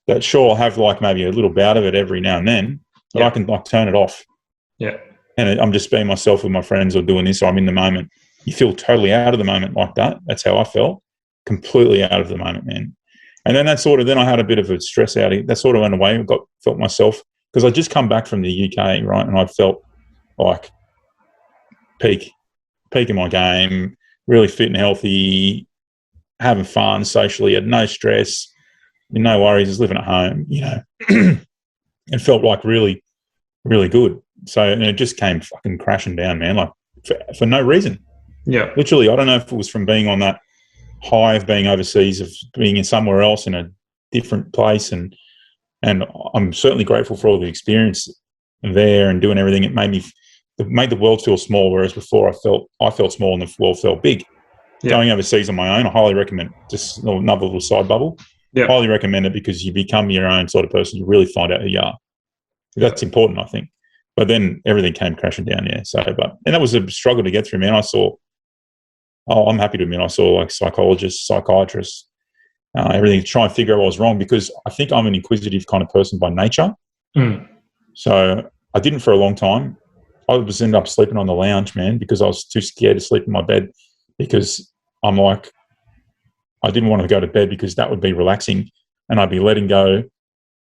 that sure, I'll have like maybe a little bout of it every now and then, but I can like turn it off. Yeah. And I'm just being myself with my friends or doing this, or I'm in the moment. You feel totally out of the moment like that. That's how I felt. Completely out of the moment, man. And then then I had a bit of a stress out. That sort of went away. I felt myself, because I just come back from the UK, right? And I felt like peak in my game, really fit and healthy, having fun socially, had no stress, no worries, just living at home, you know. It felt like really, really good. So, and it just came fucking crashing down, man, like for no reason. Yeah. Literally, I don't know if it was from being on that high of being overseas, of being in somewhere else in a different place, and I'm certainly grateful for all the experience there and doing everything. It made the world feel small, whereas before I felt small and the world felt big. Yeah. Going overseas on my own, I highly recommend it. Just another little side bubble. Yeah. Highly recommend it, because you become your own sort of person. You really find out who you are. That's important, I think. But then everything came crashing down. Yeah. So, and that was a struggle to get through, man. I'm happy to admit, I saw like psychologists, psychiatrists, everything to try and figure out what was wrong, because I think I'm an inquisitive kind of person by nature. Mm. So I didn't for a long time. I was ended up sleeping on the lounge, man, because I was too scared to sleep in my bed, because I'm like, I didn't want to go to bed because that would be relaxing, and I'd be letting go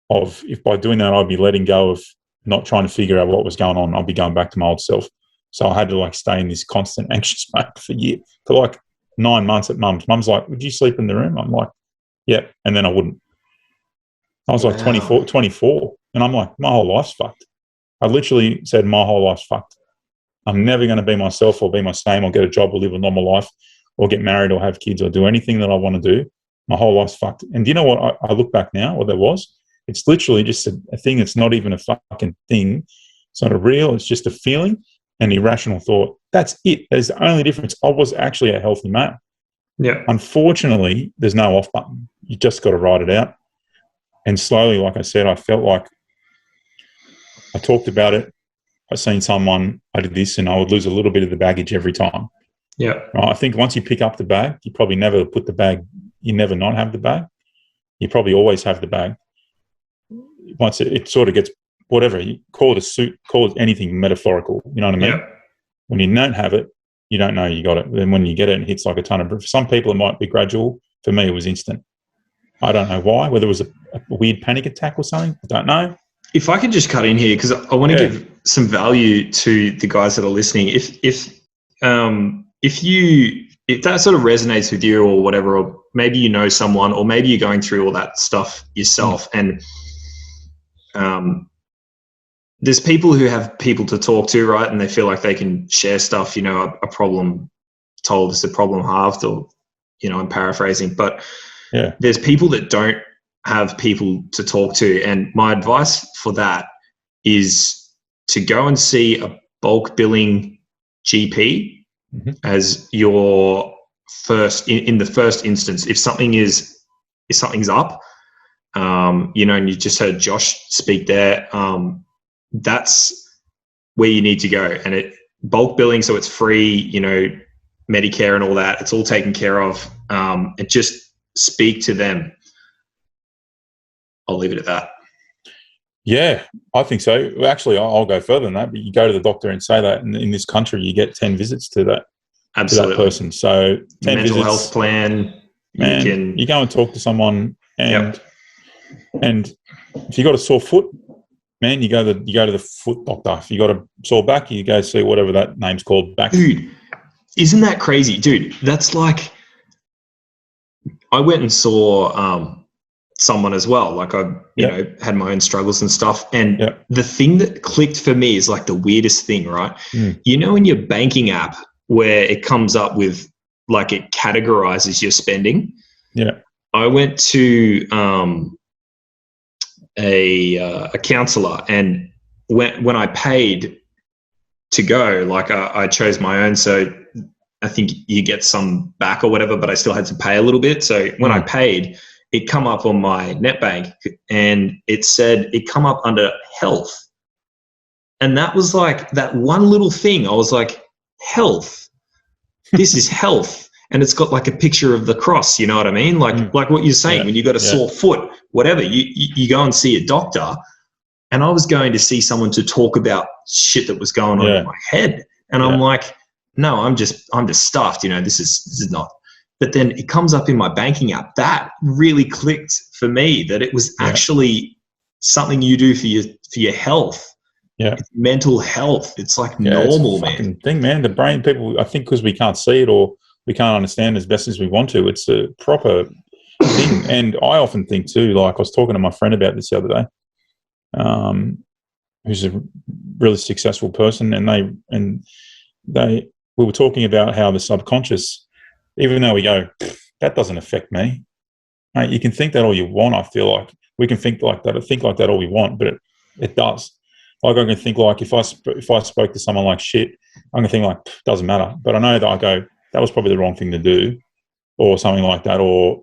of, if by doing that, I'd be letting go of not trying to figure out what was going on. I'd be going back to my old self. So I had to like stay in this constant anxious mode for like 9 months at mum's. Mum's like, would you sleep in the room? I'm like, yeah. And then I wouldn't. I was like 24. And I'm like, my whole life's fucked. I literally said, my whole life's fucked. I'm never going to be myself or be my same or get a job or live a normal life or get married or have kids or do anything that I want to do. My whole life's fucked. And do you know what? I look back now, what that was? It's literally just a thing that's not even a fucking thing. It's not a real, it's just a feeling and irrational thought. That's it. There's the only difference. I was actually a healthy male. Yeah. Unfortunately, there's no off button. You just got to write it out. And slowly, like I said, I felt like I talked about it. I seen someone, I did this, and I would lose a little bit of the baggage every time. Yeah. Right? I think once you pick up the bag, you probably never put the bag, you never not have the bag. You probably always have the bag. Once it sort of gets, whatever, you call it a suit, call it anything metaphorical, you know what I mean? Yeah. When you don't have it, you don't know you got it. Then when you get it, it hits like a ton of, for some people it might be gradual. For me, it was instant. I don't know why, whether it was a weird panic attack or something. I don't know. If I could just cut in here, because I want to give some value to the guys that are listening. If that sort of resonates with you or whatever, or maybe you know someone, or maybe you're going through all that stuff yourself, and there's people who have people to talk to, right? And they feel like they can share stuff, a problem told is a problem halved, or, I'm paraphrasing, but there's people that don't have people to talk to. And my advice for that is to go and see a bulk billing GP as your first, in the first instance. If something's up, and you just heard Josh speak there, that's where you need to go. And it bulk billing, so it's free, Medicare and all that, it's all taken care of. And just speak to them. I'll leave it at that. Yeah, I think so. Well, actually, I'll go further than that. But you go to the doctor and say that, and in this country, you get 10 visits to that, absolutely, to that person. So 10 mental visits, health plan. Man, you go and talk to someone, and if you got a sore foot, man, you go to the foot doctor. If you got a sore back, you go see whatever that name's called, back. Dude, isn't that crazy, dude? That's like, I went and saw someone as well. Like I, had my own struggles and stuff. And the thing that clicked for me is like the weirdest thing, right? In your banking app where it comes up with, like, it categorizes your spending. Yeah. I went to a counselor, and when I paid to go, like I chose my own, so I think you get some back or whatever, but I still had to pay a little bit. So when I paid, it come up on my net bank, and it said it come up under health. And that was like that one little thing. I was like, health, this is health. And it's got like a picture of the cross, you know what I mean? Like what you're saying, when you got a sore foot, whatever, you go and see a doctor. And I was going to see someone to talk about shit that was going on in my head. And I'm like, no, I'm just stuffed. This is not. But then it comes up in my banking app. That really clicked for me, that it was actually something you do for your health. Yeah, it's mental health. It's like normal, it's a fucking thing, man. The brain, people, I think, because we can't see it or we can't understand as best as we want to, it's a proper thing. And I often think too, like I was talking to my friend about this the other day, who's a really successful person, and we were talking about how the subconscious, even though we go, that doesn't affect me, mate, you can think that all you want. I feel like we can think like that all we want, but it does. Like I can think like if I spoke to someone like shit, I'm gonna think like, doesn't matter. But I know that I go, that was probably the wrong thing to do, or something like that, or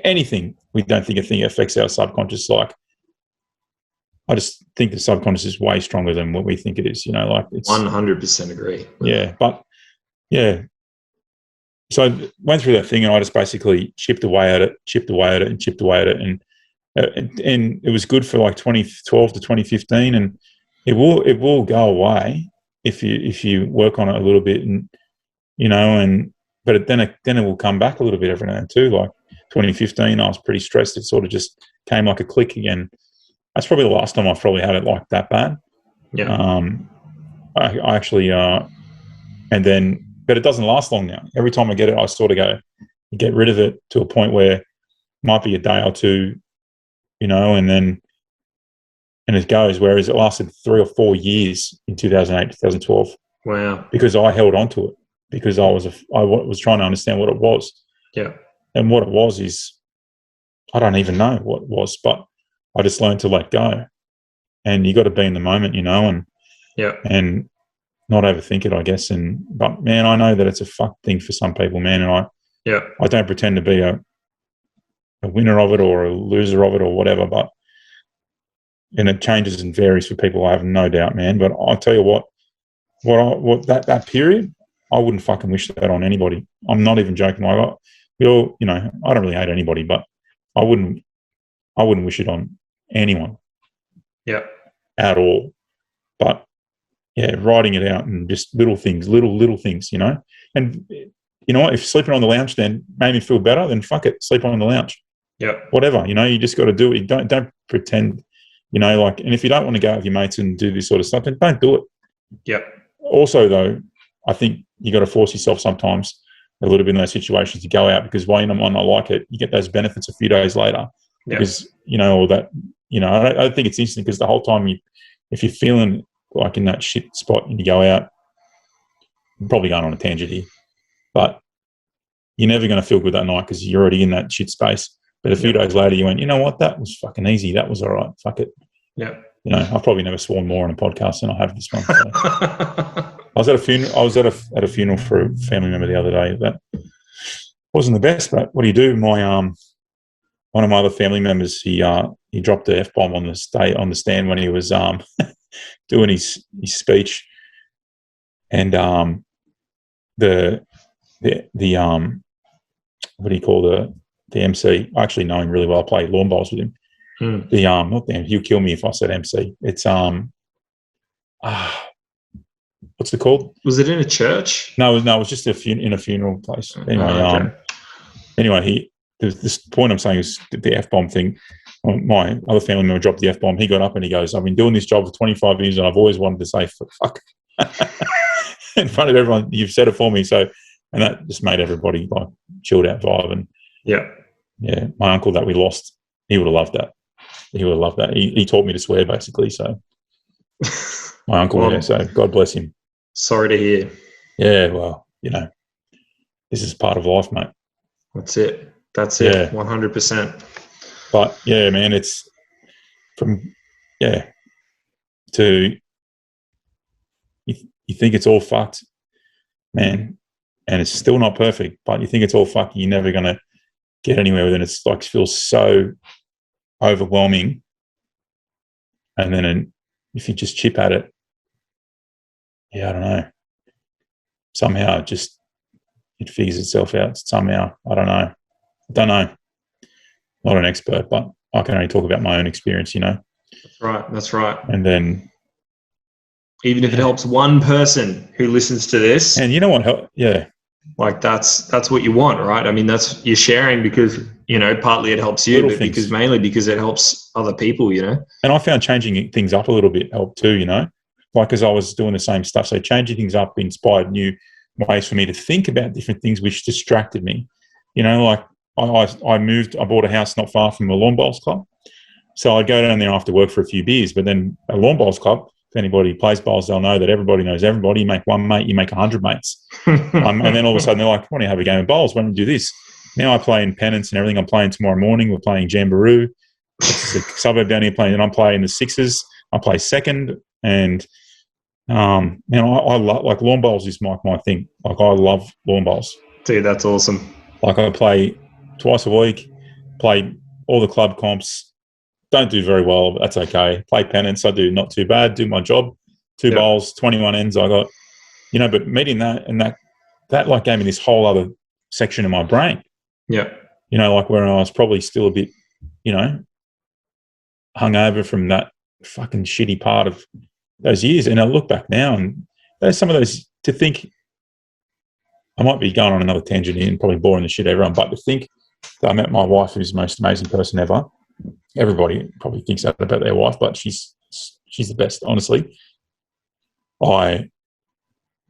anything. We don't think a thing affects our subconscious like I just think the subconscious is way stronger than what we think it is. Like it's 100% agree. Yeah, but yeah. So I went through that thing, and I just basically chipped away at it, and it was good for like 2012 to 2015, and it will go away if you work on it a little bit, and but then it will come back a little bit every now and then too. Like 2015, I was pretty stressed. It sort of just came like a click again. That's probably the last time I've probably had it like that bad. Yeah. I actually, but it doesn't last long now. Every time I get it, I sort of get rid of it to a point where it might be a day or two, and it goes. Whereas it lasted 3 or 4 years in 2008, 2012. Wow. Because I held on to it, because I was trying to understand what it was. Yeah. And what it was is, I don't even know what it was, but I just learned to let go. And you got to be in the moment, and and not overthink it, I guess. But man, I know that it's a fuck thing for some people, man. And I don't pretend to be a winner of it or a loser of it or whatever, and it changes and varies for people, I have no doubt, man. But I'll tell you what that period, I wouldn't fucking wish that on anybody. I'm not even joking. I don't really hate anybody, but I wouldn't wish it on anyone. Yeah. At all. But yeah, writing it out and just little things, little things, And you know what? If sleeping on the lounge then made me feel better, then fuck it, sleep on the lounge. Yeah. Whatever, you just got to do it. You don't pretend, and if you don't want to go out with your mates and do this sort of stuff, then don't do it. Yeah. Also, though, I think you got to force yourself sometimes a little bit in those situations to go out, because while you might not like it, you get those benefits a few days later. Yeah. Because, all that, I don't think it's instant, because the whole time if you're feeling like in that shit spot and you go out, I'm probably going on a tangent here, but you're never going to feel good that night because you're already in that shit space. But a few days later, you went, you know what? That was fucking easy. That was all right. Fuck it. Yeah. I've probably never sworn more on a podcast than I have this one. So. I was at a funeral. I was at a funeral for a family member the other day. That wasn't the best, but what do you do? My one of my other family members, he dropped the F-bomb on the stand when he was doing his speech, and the what do you call the MC? I actually know him really well. I play lawn bowls with him. Not the he'll kill me if I said MC. It's what's it called? Was it in a church? No, it was just in a funeral place. Anyway, okay. Anyway, this point I'm saying is the F-bomb thing. My other family member dropped the F-bomb. He got up and he goes, I've been doing this job for 25 years and I've always wanted to say fuck in front of everyone. You've said it for me. So, and that just made everybody like chilled out vibe. And yeah, my uncle that we lost, he would have loved that. He taught me to swear, basically. So my uncle, so God bless him. Sorry to hear. Yeah, well, this is part of life, mate. That's it. 100%. But yeah, man, it's to you think it's all fucked, man, and it's still not perfect, but you think it's all fucked, you're never going to get anywhere with it. It's like feels so overwhelming. And then if you just chip at it, I don't know, somehow it figures itself out somehow. I don't know. Not an expert, but I can only talk about my own experience, That's right. And then even if it helps one person who listens to this, and you know what? Yeah. Like that's what you want, right? I mean, that's you're sharing because, partly it helps you, but mainly because it helps other people, And I found changing things up a little bit helped too, like as I was doing the same stuff. So changing things up inspired new ways for me to think about different things, which distracted me. Like I bought a house not far from a lawn bowls club. So I'd go down there after work for a few beers, but then a lawn bowls club, if anybody plays bowls, they'll know that everybody knows everybody. You make one mate, you make 100 mates. And then all of a sudden they're like, why don't you have a game of bowls? Why don't you do this? Now I play in Pennants and everything. I'm playing tomorrow morning. We're playing Jamboree. It's a suburb down here playing, and I'm playing the Sixers. I play second, and I love, like, lawn bowls is my thing. Like, I love lawn bowls. Dude, that's awesome. Like, I play twice a week, play all the club comps, don't do very well, but that's okay. Play penance, I do not too bad. Do my job. 2 bowls, 21 ends. I got, but meeting that and that like gave me this whole other section of my brain. Yeah. Like when I was probably still a bit, hungover from that fucking shitty part of those years. And I look back now and there's some of those to think. I might be going on another tangent here and probably boring the shit out of everyone, but to think that I met my wife, who's the most amazing person ever. Everybody probably thinks that about their wife, but she's the best, honestly. I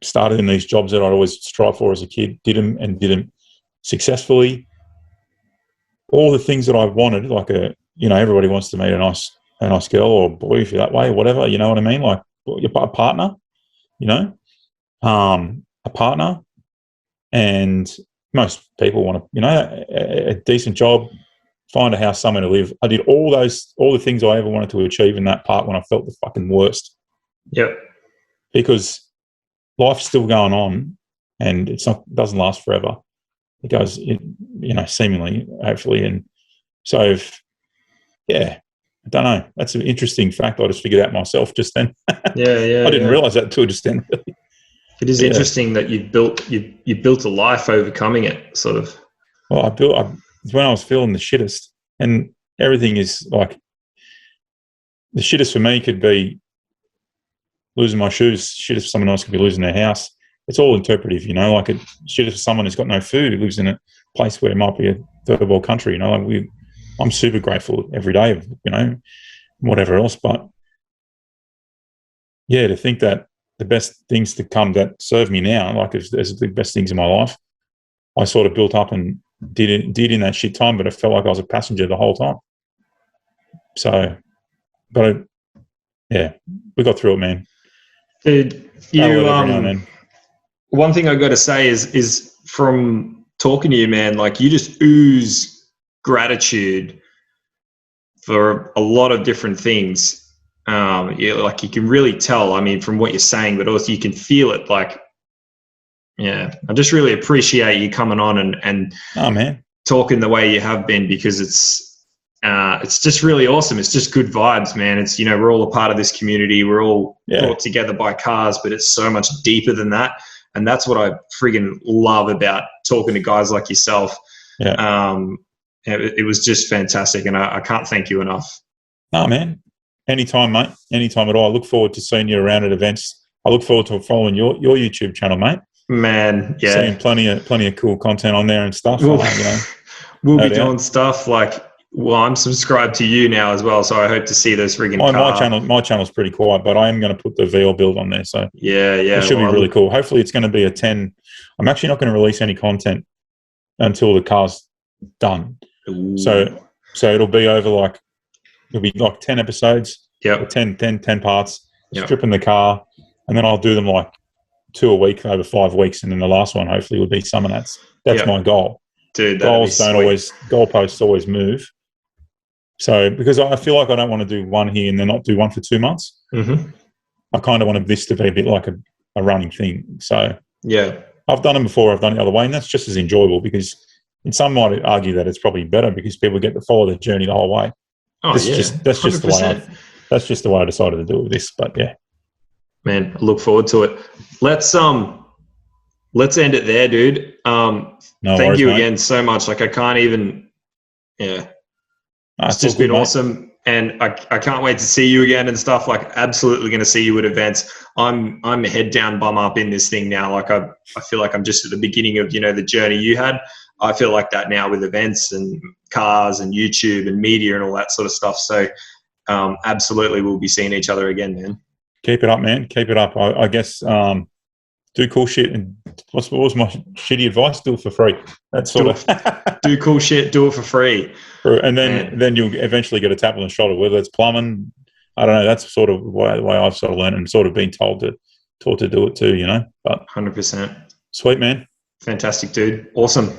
started in these jobs that I'd always strive for as a kid, did them successfully. All the things that I wanted, like everybody wants to meet a nice girl or boy, if you're that way, or whatever, you know what I mean? Like a partner, a partner. And most people want to, a decent job, find a house, somewhere to live. I did all the things I ever wanted to achieve in that part when I felt the fucking worst. Yep. Because life's still going on, and it doesn't last forever. It goes, seemingly, hopefully. And so, I don't know. That's an interesting fact. I just figured out myself just then. Yeah. I didn't realize that until just then. Really. It is interesting that you built a life overcoming it, sort of. Well, when I was feeling the shittest, and everything is like the shittest for me could be losing my shoes. Shittest for someone else could be losing their house. It's all interpretive, like shittest for someone who's got no food, who lives in a place where it might be a third world country. I'm super grateful every day of whatever else, but to think that the best things to come that serve me now, like as the best things in my life, I sort of built up and did in that shit time, but I felt like I was a passenger the whole time. So, but we got through it, man. Dude, one thing I got to say is from talking to you, man, like you just ooze gratitude for a lot of different things. Like you can really tell, from what you're saying, but also you can feel it. Like, I just really appreciate you coming on and talking the way you have been, because it's just really awesome. It's just good vibes, man. It's, we're all a part of this community. We're all brought together by cars, but it's so much deeper than that. And that's what I friggin' love about talking to guys like yourself. Yeah. It was just fantastic, and I can't thank you enough. No, man. Anytime, mate. Anytime at all. I look forward to seeing you around at events. I look forward to following your YouTube channel, mate. Man, yeah. Seeing plenty of cool content on there and stuff. We'll be doing stuff like, I'm subscribed to you now as well, so I hope to see those friggin' My channel's pretty quiet, but I am going to put the VL build on there. So it should be really cool. Hopefully it's going to be a 10. I'm actually not going to release any content until the car's done. Ooh. So it'll be over it'll be 10 episodes. Yeah. 10 parts. Stripping the car, and then I'll do them 2 a week over 5 weeks, and then the last one hopefully would be summer. That's my goal. Dude, goalposts always move. So because I feel like I don't want to do one here and then not do one for 2 months. Mm-hmm. I kind of wanted this to be a bit like a running thing. So I've done them before. I've done it the other way, and that's just as enjoyable, because some might argue that it's probably better because people get to follow the journey the whole way. Oh, that's just the way I decided to do it with this. But man, I look forward to it. Let's end it there, dude. Thank you again so much. I can't even. It's just been awesome, and I can't wait to see you again and stuff. Absolutely going to see you at events. I'm head down, bum up in this thing now. I feel like I'm just at the beginning of the journey you had. I feel like that now with events and cars and YouTube and media and all that sort of stuff. So absolutely, we'll be seeing each other again, man. Keep it up, man. Keep it up. I guess do cool shit. And what was my shitty advice? Do it for free. That's sort of do cool shit. Do it for free. And then you'll eventually get a tap on the shoulder, whether it's plumbing. I don't know. That's sort of the way I've sort of learned and sort of been taught to do it too. But 100%. Sweet, man. Fantastic, dude. Awesome.